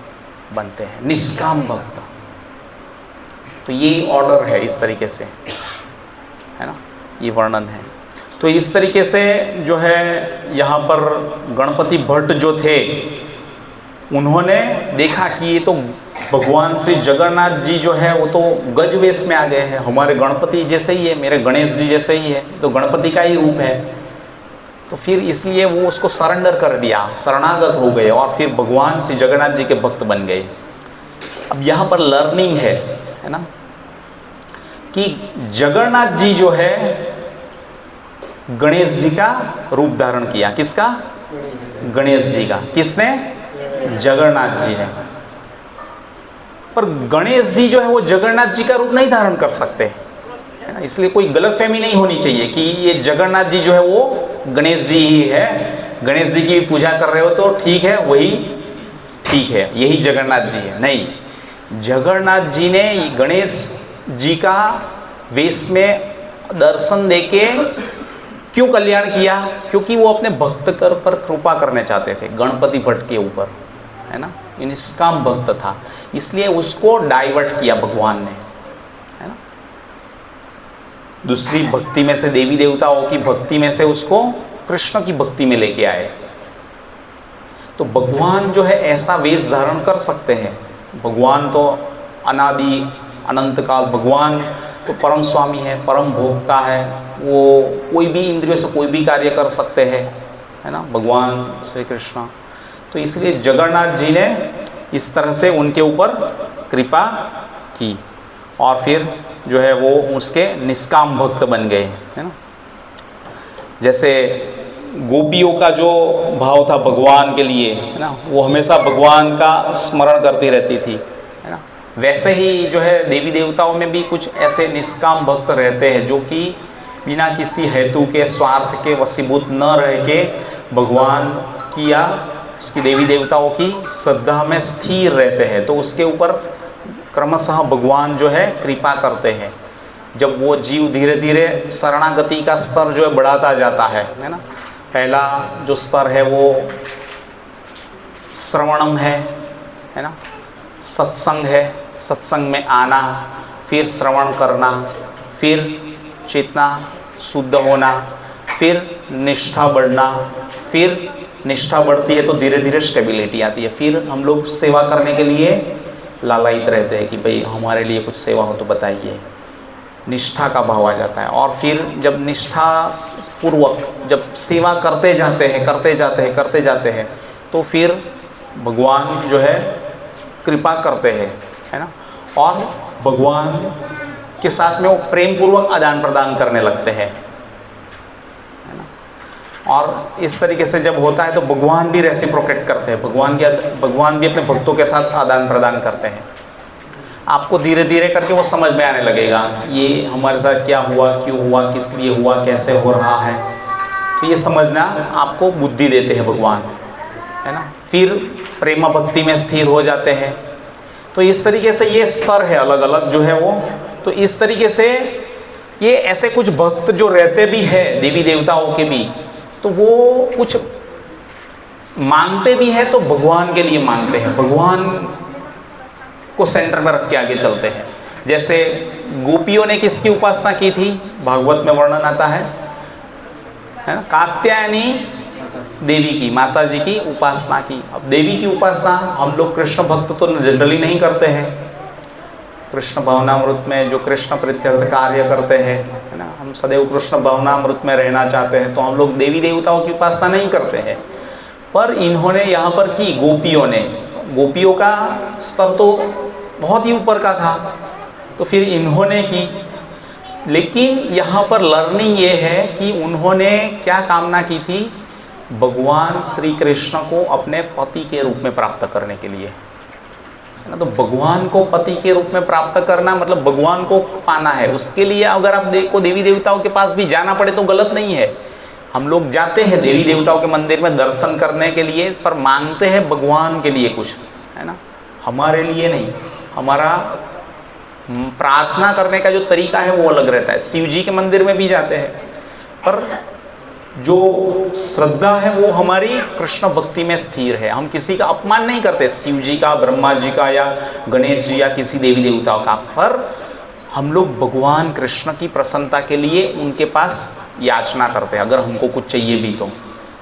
बनते हैं, निष्काम भक्त। तो ये ऑर्डर है, इस तरीके से, है ना, ये वर्णन है। तो इस तरीके से जो है यहाँ पर गणपति भट्ट जो थे, उन्होंने देखा कि ये तो भगवान श्री जगन्नाथ जी जो है वो तो गज वेश में आ गए हैं, हमारे गणपति जैसे ही है, मेरे गणेश जी जैसे ही है, तो गणपति का ही रूप है। तो फिर इसलिए वो उसको सरेंडर कर दिया, शरणागत हो गए, और फिर भगवान श्री जगन्नाथ जी के भक्त बन गए। अब यहाँ पर लर्निंग है ना, कि जगन्नाथ जी जो है गणेश जी का रूप धारण किया। किसका? गणेश जी का। किसने? जगन्नाथ जी ने। पर गणेश जी जो है वो जगन्नाथ जी का रूप नहीं धारण कर सकते, है ना, इसलिए कोई गलतफहमी नहीं होनी चाहिए कि ये जगन्नाथ जी जो है वो गणेश जी ही है। गणेश जी की पूजा कर रहे हो तो ठीक है, वही ठीक है, यही जगन्नाथ जी है। नहीं, जगन्नाथ जी ने गणेश जी का वेश में दर्शन देके क्यों कल्याण किया? क्योंकि वो अपने भक्त कर पर कृपा करने चाहते थे, गणपति भट्ट के ऊपर, है ना, निष्काम भक्त था, इसलिए उसको डाइवर्ट किया भगवान ने, है ना, दूसरी भक्ति में से, देवी देवताओं की भक्ति में से उसको कृष्ण की भक्ति में लेके आए। तो भगवान जो है ऐसा वेश धारण कर सकते हैं। भगवान तो अनादि अनंत काल, भगवान तो परम स्वामी है, परम भोक्ता है, वो कोई भी इंद्रियों से कोई भी कार्य कर सकते हैं, है ना, भगवान श्री कृष्ण। तो इसलिए जगन्नाथ जी ने इस तरह से उनके ऊपर कृपा की, और फिर जो है वो उसके निष्काम भक्त बन गए, है ना। जैसे गोपियों का जो भाव था भगवान के लिए, है ना, वो हमेशा भगवान का स्मरण करती रहती थी, है ना, वैसे ही जो है देवी देवताओं में भी कुछ ऐसे निष्काम भक्त रहते हैं जो कि बिना किसी हेतु के, स्वार्थ के वशीभूत न रह के भगवान की या उसकी देवी देवताओं की श्रद्धा में स्थिर रहते हैं। तो उसके ऊपर क्रमशः भगवान जो है कृपा करते हैं। जब वो जीव धीरे धीरे शरणागति का स्तर जो है बढ़ाता जाता है ना, पहला जो स्तर है वो श्रवणम है ना, सत्संग है, सत्संग में आना, फिर श्रवण करना, फिर चेतना शुद्ध होना, फिर निष्ठा बढ़ना, फिर निष्ठा बढ़ती है तो धीरे धीरे स्टेबिलिटी आती है, फिर हम लोग सेवा करने के लिए लालायित रहते हैं कि भाई हमारे लिए कुछ सेवा हो तो बताइए, निष्ठा का भाव आ जाता है। और फिर जब निष्ठा पूर्वक जब सेवा करते जाते हैं तो फिर भगवान जो है कृपा करते हैं, है ना, और भगवान के साथ में वो प्रेम पूर्वक आदान प्रदान करने लगते हैं, है ना। और इस तरीके से जब होता है तो भगवान भी रेसिप्रोकेट करते हैं, भगवान भी अपने भक्तों के साथ आदान प्रदान करते हैं। आपको धीरे धीरे करके वो समझ में आने लगेगा ये हमारे साथ क्या हुआ, क्यों हुआ, किस लिए हुआ, कैसे हो रहा है, तो ये समझना आपको बुद्धि देते हैं भगवान, है ना। फिर प्रेम भक्ति में स्थिर हो जाते हैं। तो इस तरीके से ये स्तर है अलग अलग जो है वो। तो इस तरीके से ये ऐसे कुछ भक्त जो रहते भी हैं देवी देवताओं के भी, तो वो कुछ मांगते भी हैं तो भगवान के लिए मांगते हैं, भगवान को सेंटर में रख के आगे चलते हैं। जैसे गोपियों ने किसकी उपासना की थी, भागवत में वर्णन आता है ना, कात्यायनी देवी की, माता जी की उपासना की। अब देवी की उपासना हम लोग कृष्ण भक्त तो जनरली नहीं करते हैं, कृष्ण भावनामृत में जो कृष्ण प्रीत्यर्थ कार्य करते हैं, है ना, हम सदैव कृष्ण भावनामृत में रहना चाहते हैं, तो हम लोग देवी देवताओं की उपासना नहीं करते हैं। पर इन्होंने यहाँ पर की, गोपियों ने, गोपियों का स्तर तो बहुत ही ऊपर का था, तो फिर इन्होंने की। लेकिन यहाँ पर लर्निंग ये है कि उन्होंने क्या कामना की थी, भगवान श्री कृष्ण को अपने पति के रूप में प्राप्त करने के लिए, है ना। तो भगवान को पति के रूप में प्राप्त करना मतलब भगवान को पाना है। उसके लिए अगर आप देखो देवी देवताओं के पास भी जाना पड़े तो गलत नहीं है। हम लोग जाते हैं देवी देवताओं के मंदिर में दर्शन करने के लिए, पर मांगते हैं भगवान के लिए कुछ, है ना, हमारे लिए नहीं। हमारा प्रार्थना करने का जो तरीका है वो अलग रहता है। शिव जी के मंदिर में भी जाते हैं, पर जो श्रद्धा है वो हमारी कृष्ण भक्ति में स्थिर है। हम किसी का अपमान नहीं करते, शिव जी का, ब्रह्मा जी का या गणेश जी या किसी देवी देवताओं का, पर हम लोग भगवान कृष्ण की प्रसन्नता के लिए उनके पास याचना करते हैं। अगर हमको कुछ चाहिए भी तो,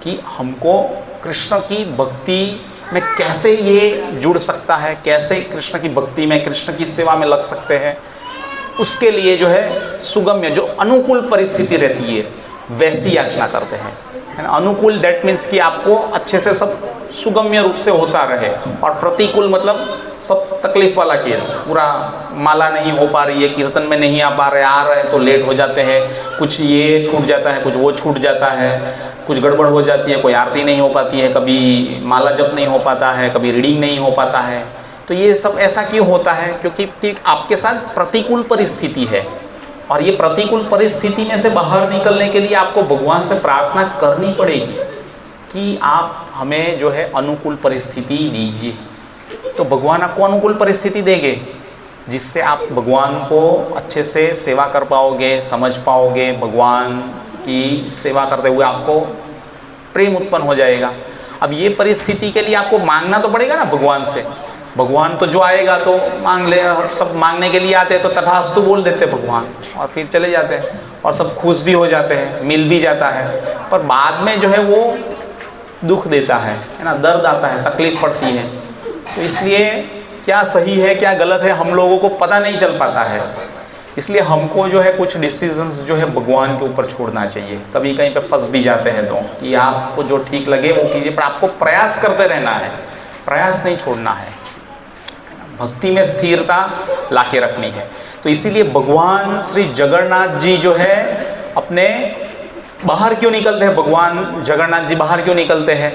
कि हमको कृष्ण की भक्ति में कैसे ये जुड़ सकता है, कैसे कृष्ण की भक्ति में, कृष्ण की सेवा में लग सकते हैं, उसके लिए जो है सुगम्य, जो अनुकूल परिस्थिति रहती है वैसी याचना करते हैं, है ना। अनुकूल दैट मीन्स कि आपको अच्छे से सब सुगम्य रूप से होता रहे, और प्रतिकूल मतलब सब तकलीफ वाला केस, पूरा माला नहीं हो पा रही है, कीर्तन में नहीं आ पा रहे, आ रहे तो लेट हो जाते हैं, कुछ ये छूट जाता है, कुछ वो छूट जाता है, कुछ गड़बड़ हो जाती है, कोई आरती नहीं हो पाती है, कभी माला जप नहीं हो पाता है, कभी रीडिंग नहीं हो पाता है। तो ये सब ऐसा क्यों होता है, क्योंकि आपके साथ प्रतिकूल परिस्थिति है, और ये प्रतिकूल परिस्थिति में से बाहर निकलने के लिए आपको भगवान से प्रार्थना करनी पड़ेगी कि आप हमें जो है अनुकूल परिस्थिति दीजिए। तो भगवान आपको अनुकूल परिस्थिति देंगे, जिससे आप भगवान को अच्छे से सेवा कर पाओगे, समझ पाओगे, भगवान की सेवा करते हुए आपको प्रेम उत्पन्न हो जाएगा। अब ये परिस्थिति के लिए आपको मांगना तो पड़ेगा ना भगवान से। भगवान तो जो आएगा तो मांग ले, सब मांगने के लिए आते हैं तो तथास्तु बोल देते भगवान, और फिर चले जाते हैं, और सब खुश भी हो जाते हैं, मिल भी जाता है। पर बाद में जो है वो दुख देता है ना, दर्द आता है, तकलीफ पड़ती है। तो इसलिए क्या सही है क्या गलत है हम लोगों को पता नहीं चल पाता है। इसलिए हमको जो है कुछ डिसीजंस जो है भगवान के ऊपर छोड़ना चाहिए। कभी कहीं पे फंस भी जाते हैं तो कि आपको जो ठीक लगे वो कीजिए, पर आपको प्रयास करते रहना है, प्रयास नहीं छोड़ना है, भक्ति में स्थिरता लाके रखनी है। तो इसीलिए भगवान श्री जगन्नाथ जी जो है अपने बाहर क्यों निकलते हैं, भगवान जगन्नाथ जी बाहर क्यों निकलते हैं,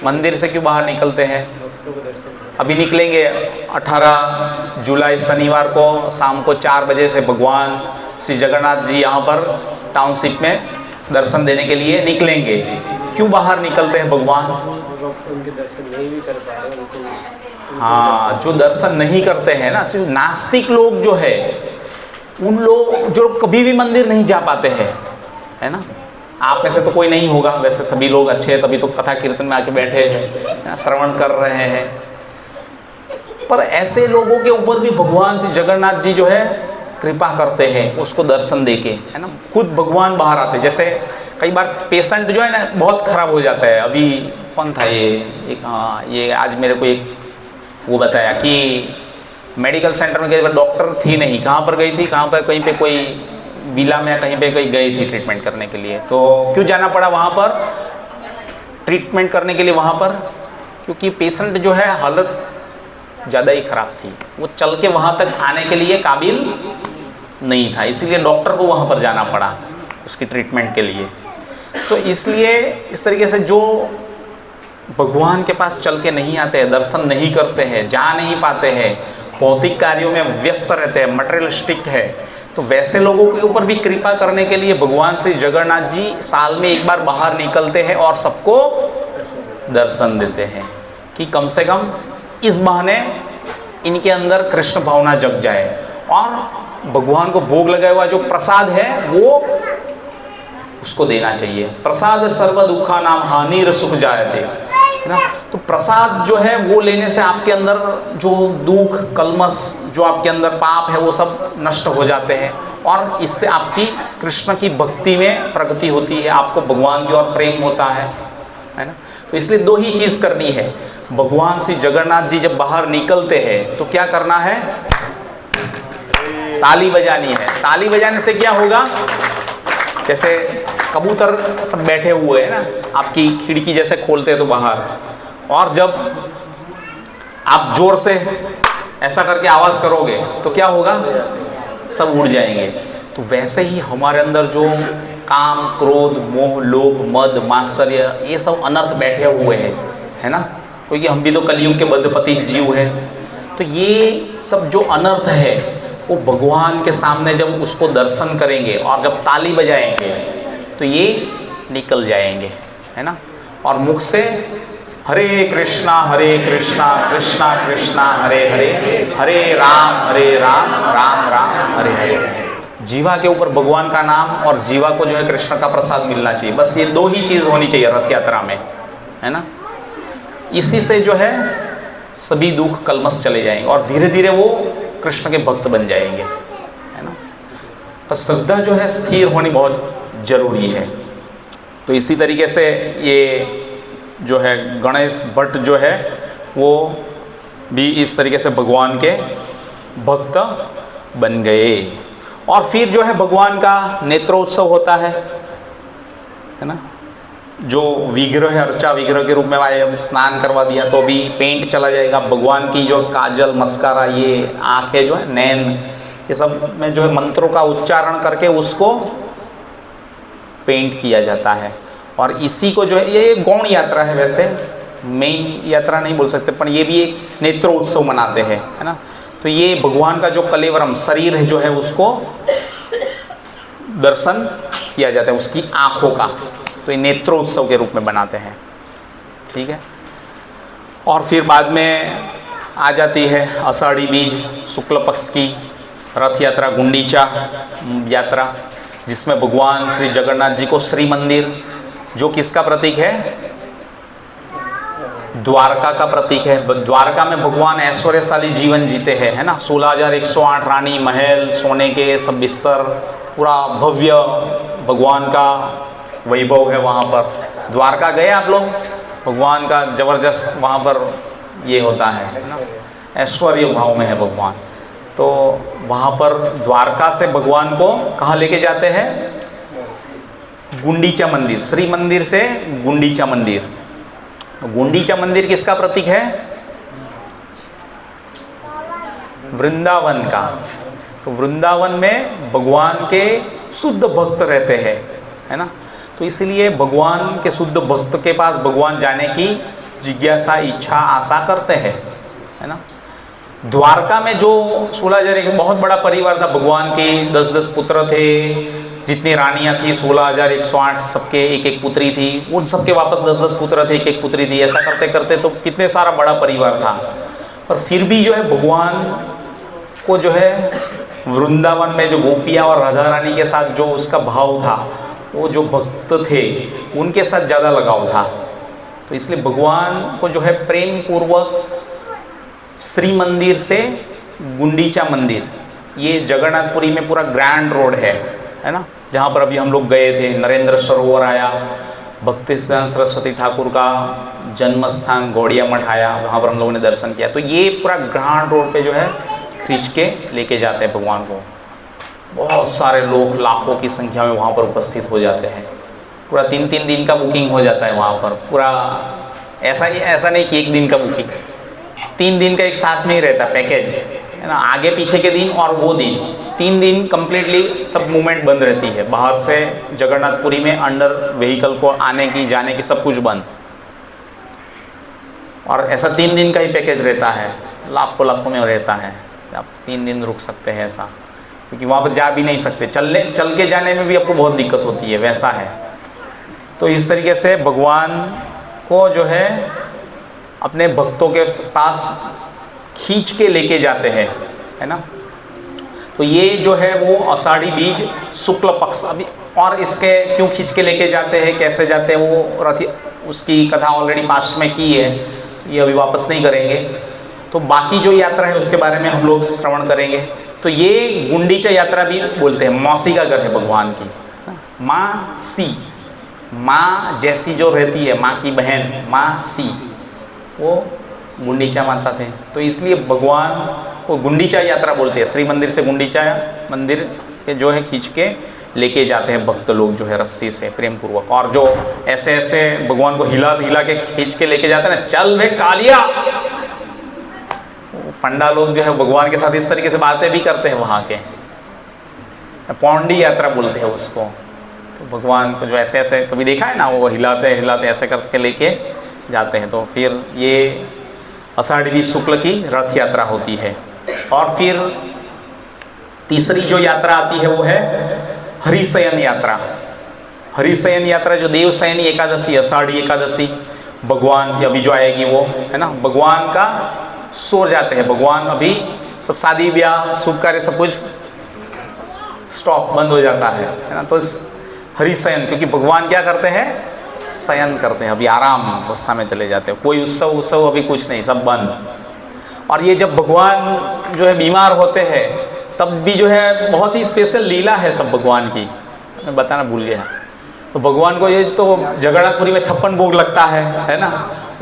मंदिर से क्यों बाहर निकलते हैं। अभी निकलेंगे 18 जुलाई शनिवार को शाम को 4 बजे से भगवान श्री जगन्नाथ जी यहाँ पर टाउनशिप में दर्शन देने के लिए निकलेंगे। क्यों बाहर निकलते हैं भगवान, उनके दर्शन नहीं भी कर पा रहे उनको। हाँ, जो दर्शन नहीं करते हैं ना, सिर्फ नास्तिक लोग जो है, उन लोग जो कभी भी मंदिर नहीं जा पाते हैं, है ना। आप में से तो कोई नहीं होगा, वैसे सभी लोग अच्छे हैं, तभी तो कथा कीर्तन में आके बैठे हैं, श्रवण कर रहे हैं। पर ऐसे लोगों के ऊपर भी भगवान श्री जगन्नाथ जी जो है कृपा करते हैं उसको दर्शन देके, है ना। खुद भगवान बाहर आते हैं। जैसे कई बार पेशेंट जो है ना बहुत ख़राब हो जाता है। अभी कौन था ये आज मेरे को एक वो बताया कि मेडिकल सेंटर में कई बार डॉक्टर थी नहीं, कहाँ पर गई थी, कहाँ पर कहीं पे कोई विला में कहीं पे कहीं गई थी ट्रीटमेंट करने के लिए। तो क्यों जाना पड़ा वहाँ पर ट्रीटमेंट करने के लिए वहाँ पर? क्योंकि पेशेंट जो है हालत ज़्यादा ही ख़राब थी, वो चल के वहाँ तक आने के लिए काबिल नहीं था, इसीलिए डॉक्टर को वहाँ पर जाना पड़ा उसकी ट्रीटमेंट के लिए। तो इसलिए इस तरीके से जो भगवान के पास चल के नहीं आते हैं, दर्शन नहीं करते हैं, जा नहीं पाते हैं, भौतिक कार्यों में व्यस्त रहते हैं, मटेरियलिस्टिक है, तो वैसे लोगों के ऊपर भी कृपा करने के लिए भगवान श्री जगन्नाथ जी साल में एक बार बाहर निकलते हैं और सबको दर्शन देते हैं कि कम से कम इस बहाने इनके अंदर कृष्ण भावना जग जाए और भगवान को भोग लगाया हुआ जो प्रसाद है वो उसको देना चाहिए। प्रसाद सर्व दुखा नाम हानिर सुख जायते, है ना। तो प्रसाद जो है वो लेने से आपके अंदर जो दुख कलमश जो आपके अंदर पाप है वो सब नष्ट हो जाते हैं और इससे आपकी कृष्ण की भक्ति में प्रगति होती है, आपको भगवान की ओर प्रेम होता है ना। तो इसलिए दो ही चीज़ करनी है। भगवान श्री जगन्नाथ जी जब बाहर निकलते हैं तो क्या करना है? ताली बजानी है। ताली बजाने से क्या होगा? जैसे कबूतर सब बैठे हुए हैं ना, आपकी खिड़की जैसे खोलते हैं तो बाहर, और जब आप जोर से ऐसा करके आवाज़ करोगे तो क्या होगा? सब उड़ जाएंगे। तो वैसे ही हमारे अंदर जो काम क्रोध मोह लोभ मद मात्सर्य ये सब अनर्थ बैठे हुए हैं, है ना, क्योंकि हम भी तो कलयुग के बद्धपति जीव हैं। तो ये सब जो अनर्थ है वो भगवान के सामने जब उसको दर्शन करेंगे और जब ताली बजाएंगे तो ये निकल जाएंगे, है ना। और मुख से हरे कृष्णा कृष्णा कृष्णा हरे हरे, हरे राम राम राम हरे हरे। जीवा के ऊपर भगवान का नाम और जीवा को जो है कृष्ण का प्रसाद मिलना चाहिए। बस ये दो ही चीज़ होनी चाहिए रथ यात्रा में, है ना। इसी से जो है सभी दुख कलमश चले जाएंगे और धीरे धीरे वो कृष्ण के भक्त बन जाएंगे, है ना। पर श्रद्धा जो है स्थिर होनी बहुत जरूरी है। तो इसी तरीके से ये जो है गणेश भट्ट जो है वो भी इस तरीके से भगवान के भक्त बन गए। और फिर जो है भगवान का नेत्रोत्सव होता है ना। जो विग्रह है अर्चा विग्रह के रूप में आए, अब स्नान करवा दिया तो अभी पेंट चला जाएगा। भगवान की जो काजल मस्कारा ये आँखें जो है नैन ये सब में जो है मंत्रों का उच्चारण करके उसको पेंट किया जाता है। और इसी को जो है ये गौण यात्रा है, वैसे मेन यात्रा नहीं बोल सकते, पर ये भी एक नेत्रोत्सव मनाते हैं, है ना। तो ये भगवान का जो कलेवरम शरीर है जो है उसको दर्शन किया जाता है उसकी आँखों का, तो ये नेत्रोत्सव के रूप में बनाते हैं, ठीक है। और फिर बाद में आ जाती है आषाढ़ी बीज शुक्ल पक्ष की रथ यात्रा गुंडीचा यात्रा, जिसमें भगवान श्री जगन्नाथ जी को श्री मंदिर जो किसका प्रतीक है? द्वारका का प्रतीक है। द्वारका में भगवान ऐश्वर्यशाली जीवन जीते हैं, है ना। 16,108 रानी महल सोने के सब बिस्तर, पूरा भव्य भगवान का वैभव है वहाँ पर। द्वारका गए आप लोग? भगवान का जबरदस्त वहाँ पर ये होता है ना, ऐश्वर्य भाव में है भगवान। तो वहाँ पर द्वारका से भगवान को कहाँ लेके जाते हैं? गुंडीचा मंदिर, श्री मंदिर से गुंडीचा मंदिर। तो गुंडीचा मंदिर किसका प्रतीक है? वृंदावन का। तो वृंदावन में भगवान के शुद्ध भक्त रहते हैं, है ना। तो इसलिए भगवान के शुद्ध भक्त के पास भगवान जाने की जिज्ञासा इच्छा आशा करते हैं, है ना। द्वारका में जो 16,000 एक बहुत बड़ा परिवार था भगवान के, 10-10 पुत्र थे, जितनी रानियां थी 16,108 सबके एक एक पुत्री थी, उन सबके वापस 10-10 पुत्र थे, एक एक पुत्री थी। ऐसा करते करते तो कितने सारा बड़ा परिवार था। पर फिर भी जो है भगवान को जो है वृंदावन में जो गोपियाँ और राधा रानी के साथ जो उसका भाव था, वो जो भक्त थे उनके साथ ज़्यादा लगाव था। तो इसलिए भगवान को जो है प्रेम पूर्वक श्री मंदिर से गुंडीचा मंदिर ये जगन्नाथपुरी में पूरा ग्रैंड रोड है ना, जहाँ पर अभी हम लोग गए थे। नरेंद्र सरोवर आया, भक्ति सरस्वती ठाकुर का जन्म स्थान गौड़िया मठ आया, वहाँ पर हम लोगों ने दर्शन किया। तो ये पूरा ग्रैंड रोड पे जो है खींच के लेके जाते हैं भगवान को। बहुत सारे लोग लाखों की संख्या में वहाँ पर उपस्थित हो जाते हैं। पूरा 3-3 दिन का बुकिंग हो जाता है वहाँ पर। पूरा ऐसा नहीं कि 1 दिन का बुकिंग, 3 दिन का एक साथ में ही रहता है पैकेज, है ना। आगे पीछे के दिन और वो दिन, 3 दिन कम्प्लीटली सब मूवमेंट बंद रहती है। बाहर से जगन्नाथपुरी में अंडर व्हीकल को आने की जाने की सब कुछ बंद। और ऐसा 3 दिन का ही पैकेज रहता है, लाखों में रहता है। आप 3 दिन रुक सकते हैं ऐसा, क्योंकि वहाँ पर जा भी नहीं सकते, चल के जाने में भी आपको बहुत दिक्कत होती है, वैसा है। तो इस तरीके से भगवान को जो है अपने भक्तों के पास खींच के लेके जाते हैं, है ना। तो ये जो है वो आषाढ़ी बीज शुक्ल पक्ष, अभी और इसके क्यों खींच के लेके जाते हैं, कैसे जाते हैं, वो रथ उसकी कथा ऑलरेडी पास्ट में की है, ये अभी वापस नहीं करेंगे। तो बाकी जो यात्रा है उसके बारे में हम लोग श्रवण करेंगे। तो ये गुंडीचा यात्रा भी बोलते हैं, मौसी का घर है भगवान की। माँ सी, माँ जैसी जो रहती है, माँ की बहन माँ सी, वो गुंडीचा माता थे। तो इसलिए भगवान को गुंडीचा यात्रा बोलते हैं। श्री मंदिर से गुंडीचा मंदिर के जो है खींच के लेके जाते हैं भक्त लोग जो है रस्सी से प्रेम पूर्वक। और जो ऐसे ऐसे भगवान को हिला के खींच के लेके जाते हैं ना, चल वे कालिया, पंडा लोग जो है भगवान के साथ इस तरीके से बातें भी करते हैं वहाँ के। पौंडी यात्रा बोलते हैं उसको। तो भगवान को जो ऐसे ऐसे कभी देखा है ना, वो हिलाते ऐसे करके लेके जाते हैं। तो फिर ये आषाढ़ी बीज शुक्ल की रथ यात्रा होती है। और फिर तीसरी जो यात्रा आती है वो है हरिशयन यात्रा। हरिशयन यात्रा जो देवशयनी एकादशी, आषाढ़ी एकादशी भगवान की अभी जो आएगी वो, है ना। भगवान का सो जाते हैं, भगवान अभी सब शादी ब्याह शुभ कार्य सब कुछ स्टॉप, बंद हो जाता है ना। तो हरिशयन, क्योंकि भगवान क्या करते हैं, शयन करते हैं, अभी आराम अवस्था में चले जाते हैं। कोई उत्सव अभी कुछ नहीं, सब बंद। और ये जब भगवान जो है बीमार होते हैं तब भी जो है बहुत ही स्पेशल लीला है सब भगवान की, मैं बताना भूल गया। तो भगवान को ये तो जगन्नाथपुरी में 56 भोग लगता है ना।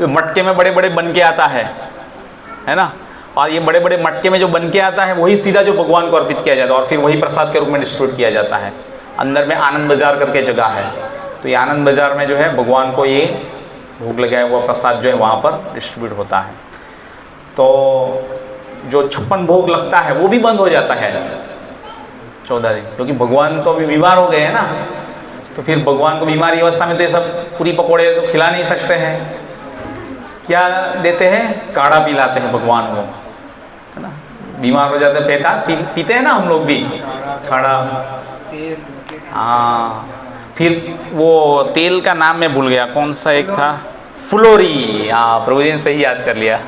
मटके में बड़े बड़े बन के आता है ना। और ये बड़े बड़े मटके में जो बन के आता है वही सीधा जो भगवान को अर्पित किया जाता है, और फिर वही प्रसाद के रूप में डिस्ट्रीब्यूट किया जाता है। अंदर में आनंद बाजार करके जगह है, तो ये आनंद बाजार में जो है भगवान को ये भोग लगाया हुआ प्रसाद जो है वहाँ पर डिस्ट्रीब्यूट होता है। तो जो 56 भोग लगता है वो भी बंद हो जाता है 14 दिन, क्योंकि भगवान तो अभी बीमार हो गए हैं ना। तो फिर भगवान को बीमारी अवस्था में तो ये सब पूरी पकौड़े तो खिला नहीं सकते हैं। क्या देते हैं, काढ़ा पिलाते हैं भगवान को, है ना। बीमार हो जाते हैं, पीते हैं ना हम लोग भी काढ़ा। हाँ, फिर वो तेल का नाम मैं भूल गया, कौन सा एक था, फ्लोरी। हाँ, प्रभु जी ने सही याद कर लिया।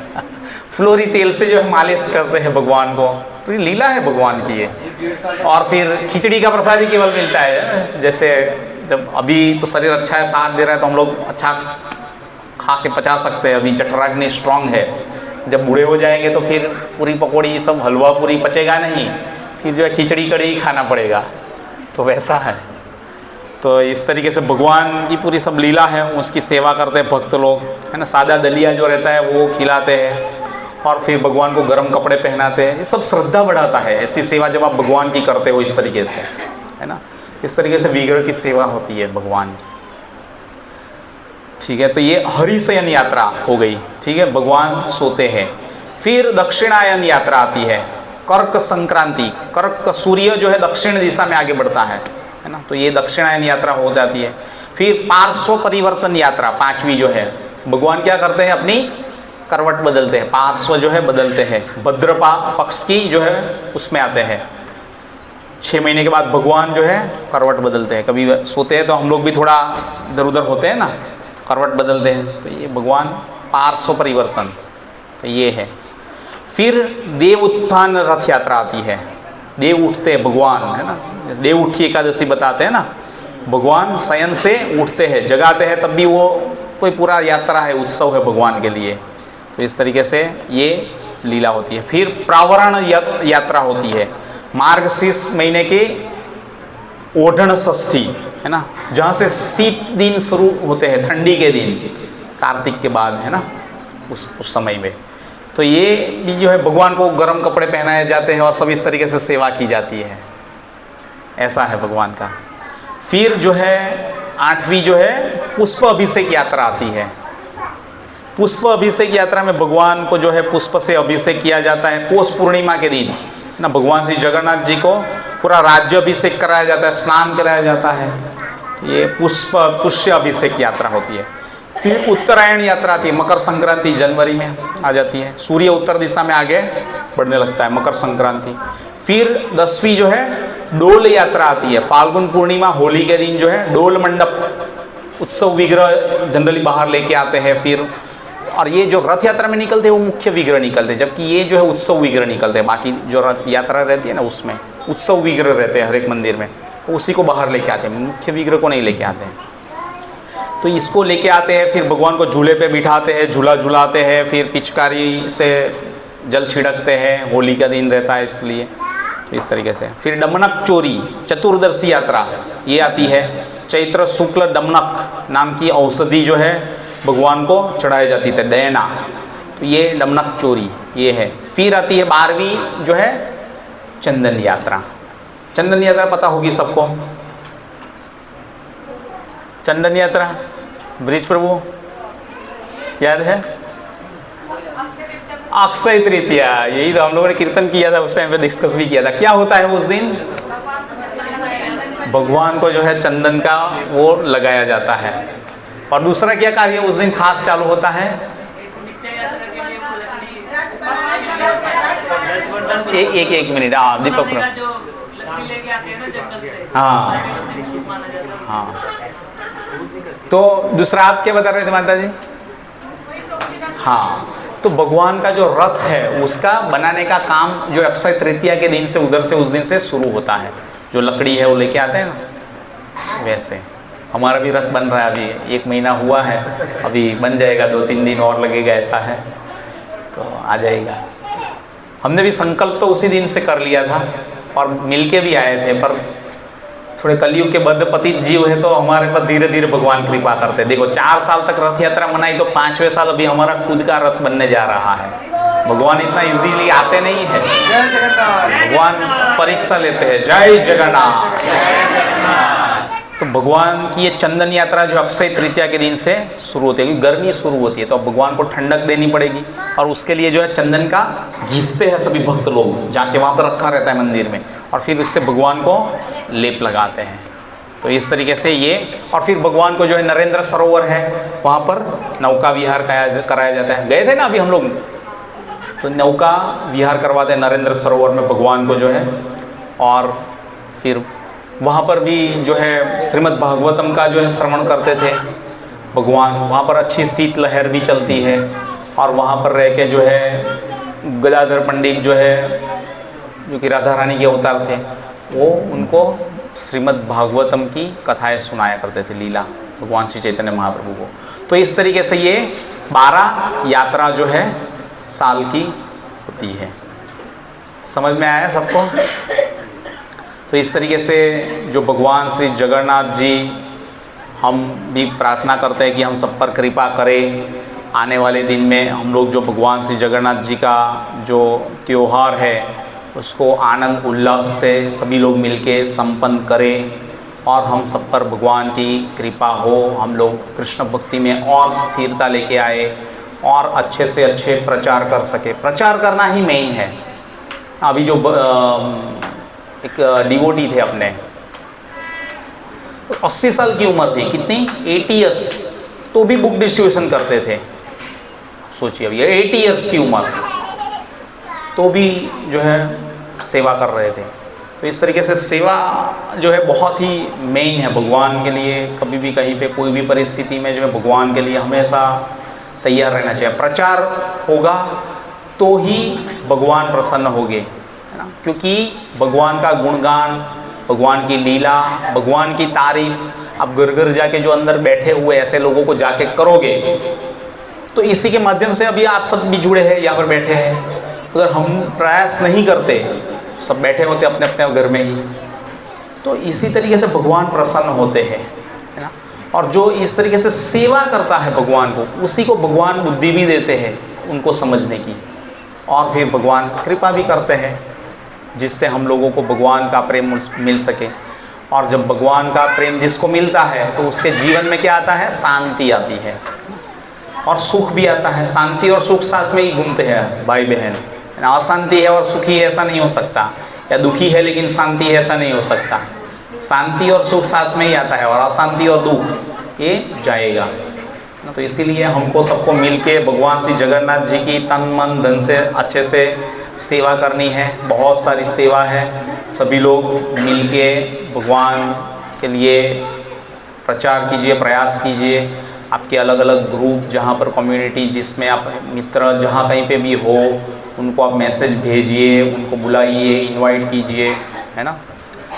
फ्लोरी तेल से जो है मालिश करते हैं भगवान को। पूरी लीला है भगवान की ये। और फिर खिचड़ी का प्रसाद ही केवल मिलता है। जैसे जब अभी तो शरीर अच्छा है, साथ दे रहा है, तो हम लोग अच्छा खा के पचा सकते हैं, अभी जठराग्नि स्ट्रांग है। जब बूढ़े हो जाएंगे तो फिर पूरी पकौड़ी सब हलवा पूरी पचेगा नहीं, फिर जो है खिचड़ी कड़ी खाना पड़ेगा। तो वैसा है। तो इस तरीके से भगवान की पूरी सब लीला है, उसकी सेवा करते हैं भक्त लोग, है ना। सादा दलिया जो रहता है वो खिलाते हैं, और फिर भगवान को गर्म कपड़े पहनाते हैं। ये सब श्रद्धा बढ़ाता है, ऐसी सेवा जब आप भगवान की करते हो इस तरीके से, है ना। इस तरीके से विग्रह की सेवा होती है भगवान की। ठीक है, तो ये हरिशयन यात्रा हो गई। ठीक है, भगवान सोते हैं। फिर दक्षिणायन यात्रा आती है, कर्क संक्रांति। कर्क सूर्य जो है दक्षिण दिशा में आगे बढ़ता है ना। तो ये दक्षिणायन यात्रा हो जाती है। फिर पार्श्व परिवर्तन यात्रा 5वीं जो है, भगवान क्या करते हैं, अपनी करवट बदलते हैं, पार्श्व जो है बदलते हैं। भद्रपा पक्ष की जो है उसमें आते हैं। 6 महीने के बाद भगवान जो है करवट बदलते हैं। कभी सोते हैं तो हम लोग भी थोड़ा इधर उधर होते हैं ना, करवट बदलते हैं। तो ये भगवान पार्श्व परिवर्तन, तो ये है। फिर देव उत्थान रथ यात्रा आती है। देव उठते हैं भगवान, है ना। जैसे देव उठी एकादशी बताते हैं ना, भगवान शयन से उठते हैं, जगाते हैं, तब भी वो कोई पूरा यात्रा है, उत्सव है भगवान के लिए। तो इस तरीके से ये लीला होती है। फिर प्रावरण यात्रा होती है। मार्गशीर्ष महीने की ओढ़ण षष्ठी है ना, जहाँ से शीत दिन शुरू होते हैं, ठंडी के दिन, कार्तिक के बाद है ना, उस समय में। तो ये भी जो है भगवान को गर्म कपड़े पहनाए जाते हैं और सब इस तरीके से सेवा की जाती है, ऐसा है भगवान का। फिर जो है 8वीं जो है पुष्प अभिषेक यात्रा आती है। पुष्प अभिषेक यात्रा में भगवान को जो है पुष्प से अभिषेक किया जाता है। पौष पूर्णिमा के दिन ना भगवान श्री जगन्नाथ जी को पूरा राज्य अभिषेक कराया जाता है, स्नान कराया जाता है। ये पुष्य अभिषेक यात्रा होती है। फिर उत्तरायण यात्रा आती है, मकर संक्रांति जनवरी में आ जाती है। सूर्य उत्तर दिशा में आगे बढ़ने लगता है, मकर संक्रांति। फिर 10वीं जो है डोल यात्रा आती है, फाल्गुन पूर्णिमा होली के दिन जो है डोल मंडप उत्सव विग्रह जनरली बाहर लेके आते हैं। फिर और ये जो रथ यात्रा में निकलते हैं वो मुख्य विग्रह निकलते हैं, जबकि ये जो है उत्सव विग्रह निकलते हैं। बाकी जो रथ यात्रा रहती है ना उसमें उत्सव विग्रह रहते हैं हर एक मंदिर में, उसी को बाहर लेके आते हैं, मुख्य विग्रह को नहीं लेके आते हैं। तो इसको लेके आते हैं, फिर भगवान को झूले पे बिठाते हैं, झूला झुलाते हैं, फिर पिचकारी से जल छिड़कते हैं, होली का दिन रहता है इसलिए। तो इस तरीके से फिर डमनक चोरी चतुर्दशी यात्रा ये आती है। चैत्र शुक्ल डमनक नाम की औषधि जो है भगवान को चढ़ाई जाती थी, डयना। तो ये डमनक चोरी ये है। फिर आती है 12वीं जो है चंदन यात्रा। चंदन यात्रा पता होगी सबको, चंदन यात्रा ब्रिज प्रभु याद है? अक्षय तृतीया, यही तो हम लोगों ने कीर्तन किया था, उस टाइम पे डिस्कस भी किया था। क्या होता है उस दिन? भगवान को जो है चंदन का वो लगाया जाता है। और दूसरा क्या कार्य उस दिन खास चालू होता है? एक मिनट, हाँ दीपक हाँ हाँ। तो दूसरा आप क्या बता रहे थे माता जी? हाँ, तो भगवान का जो रथ है उसका बनाने का काम जो अक्षय तृतीया के दिन से उधर से उस दिन से शुरू होता है। जो लकड़ी है वो लेके आते हैं ना, वैसे हमारा भी रथ बन रहा है। अभी 1 महीना हुआ है, अभी बन जाएगा, 2-3 दिन और लगेगा, ऐसा है तो आ जाएगा। हमने भी संकल्प तो उसी दिन से कर लिया था और मिलके भी आए थे, पर थोड़े कलयुग के बद्ध पतित जीव है तो हमारे पर धीरे धीरे भगवान कृपा करते। देखो 4 साल तक रथ यात्रा मनाई तो 5वें साल अभी हमारा खुद का रथ बनने जा रहा है। भगवान इतना इजीली आते नहीं है, भगवान परीक्षा लेते हैं। जय जगन्नाथ। तो भगवान की ये चंदन यात्रा जो अक्षय तृतीया के दिन से शुरू होती है, क्योंकि गर्मी शुरू होती है तो अब भगवान को ठंडक देनी पड़ेगी और उसके लिए जो है चंदन का घिसते हैं सभी भक्त लोग, जाके वहाँ पर रखा रहता है मंदिर में, और फिर उससे भगवान को लेप लगाते हैं। तो इस तरीके से ये, और फिर भगवान को जो है नरेंद्र सरोवर है वहाँ पर नौका विहार कराया जाता है। गए थे ना अभी हम लोग, तो नौका विहार करवाते हैं नरेंद्र सरोवर में भगवान को जो है। और फिर वहाँ पर भी जो है श्रीमद् भागवतम का जो है श्रवण करते थे भगवान। वहाँ पर अच्छी शीत लहर भी चलती है और वहाँ पर रह के जो है गदाधर पंडित जो है, जो कि राधा रानी के अवतार थे, वो उनको श्रीमद् भागवतम की कथाएं सुनाया करते थे, लीला भगवान श्री चैतन्य महाप्रभु को। तो इस तरीके से ये 12 यात्रा जो है साल की होती है। समझ में आया सबको? तो इस तरीके से जो भगवान श्री जगन्नाथ जी, हम भी प्रार्थना करते हैं कि हम सब पर कृपा करें। आने वाले दिन में हम लोग जो भगवान श्री जगन्नाथ जी का जो त्यौहार है उसको आनंद उल्लास से सभी लोग मिलके संपन्न करें और हम सब पर भगवान की कृपा हो। हम लोग कृष्ण भक्ति में और स्थिरता लेके आए और अच्छे से अच्छे प्रचार कर सके। प्रचार करना ही मेन है। अभी जो एक डिवोटी थे अपने, 80 साल की उम्र थी, कितनी 80 इयर्स, तो भी बुक डिस्ट्रीब्यूशन करते थे। सोचिए अब ये 80 इयर्स की उम्र, तो भी जो है सेवा कर रहे थे। तो इस तरीके से सेवा जो है बहुत ही मेन है भगवान के लिए। कभी भी कहीं पे कोई भी परिस्थिति में जो है भगवान के लिए हमेशा तैयार रहना चाहिए। प्रचार होगा तो ही भगवान प्रसन्न होंगे, है ना, क्योंकि भगवान का गुणगान, भगवान की लीला, भगवान की तारीफ आप घर घर जाके जो अंदर बैठे हुए ऐसे लोगों को जाके करोगे तो इसी के माध्यम से अभी आप सब भी जुड़े हैं, यहाँ पर बैठे हैं। अगर हम प्रयास नहीं करते सब बैठे होते अपने अपने घर में ही। तो इसी तरीके से भगवान प्रसन्न होते हैं, है ना। और जो इस तरीके से सेवा करता है भगवान को, उसी को भगवान बुद्धि भी देते हैं उनको समझने की, और फिर भगवान कृपा भी करते हैं जिससे हम लोगों को भगवान का प्रेम मिल सके। और जब भगवान का प्रेम जिसको मिलता है तो उसके जीवन में क्या आता है, शांति आती है और सुख भी आता है। शांति और सुख साथ में ही घूमते हैं भाई बहन, है ना। अशांति है और सुखी है ऐसा नहीं हो सकता, या दुखी है लेकिन शांति है ऐसा नहीं हो सकता। शांति और सुख साथ में ही आता है, और अशांति और दुख ये जाएगा। तो इसीलिए हमको सबको मिलके भगवान श्री जगन्नाथ जी की तन मन धन से अच्छे से सेवा करनी है। बहुत सारी सेवा है, सभी लोग मिलके भगवान के लिए प्रचार कीजिए, प्रयास कीजिए। आपके अलग अलग ग्रुप, जहाँ पर कम्युनिटी, जिसमें आप मित्र जहाँ कहीं पे भी हो, उनको आप मैसेज भेजिए, उनको बुलाइए, इनवाइट कीजिए, है ना।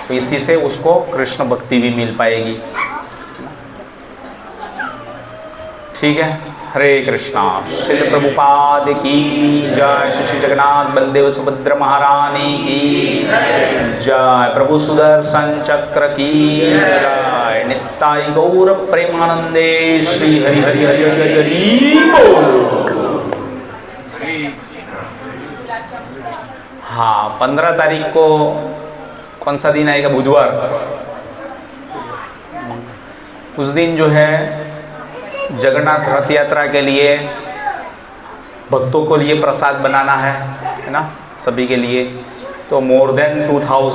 तो इसी से उसको कृष्ण भक्ति भी मिल पाएगी। ठीक है, हरे कृष्णा। श्री प्रभुपाद की जय। श्री जगन्नाथ बलदेव सुभद्र महारानी की जय। प्रभु सुदर्शन चक्र की जय। नित्याय गौर प्रेमानंदे श्री हरि हरि हरि हरि हरि बोल। हाँ, 15 तारीख को कौन सा दिन आएगा, बुधवार। उस दिन जो है जगन्नाथ रथ यात्रा के लिए भक्तों को लिए प्रसाद बनाना है ना, सभी के लिए। तो मोर देन 2000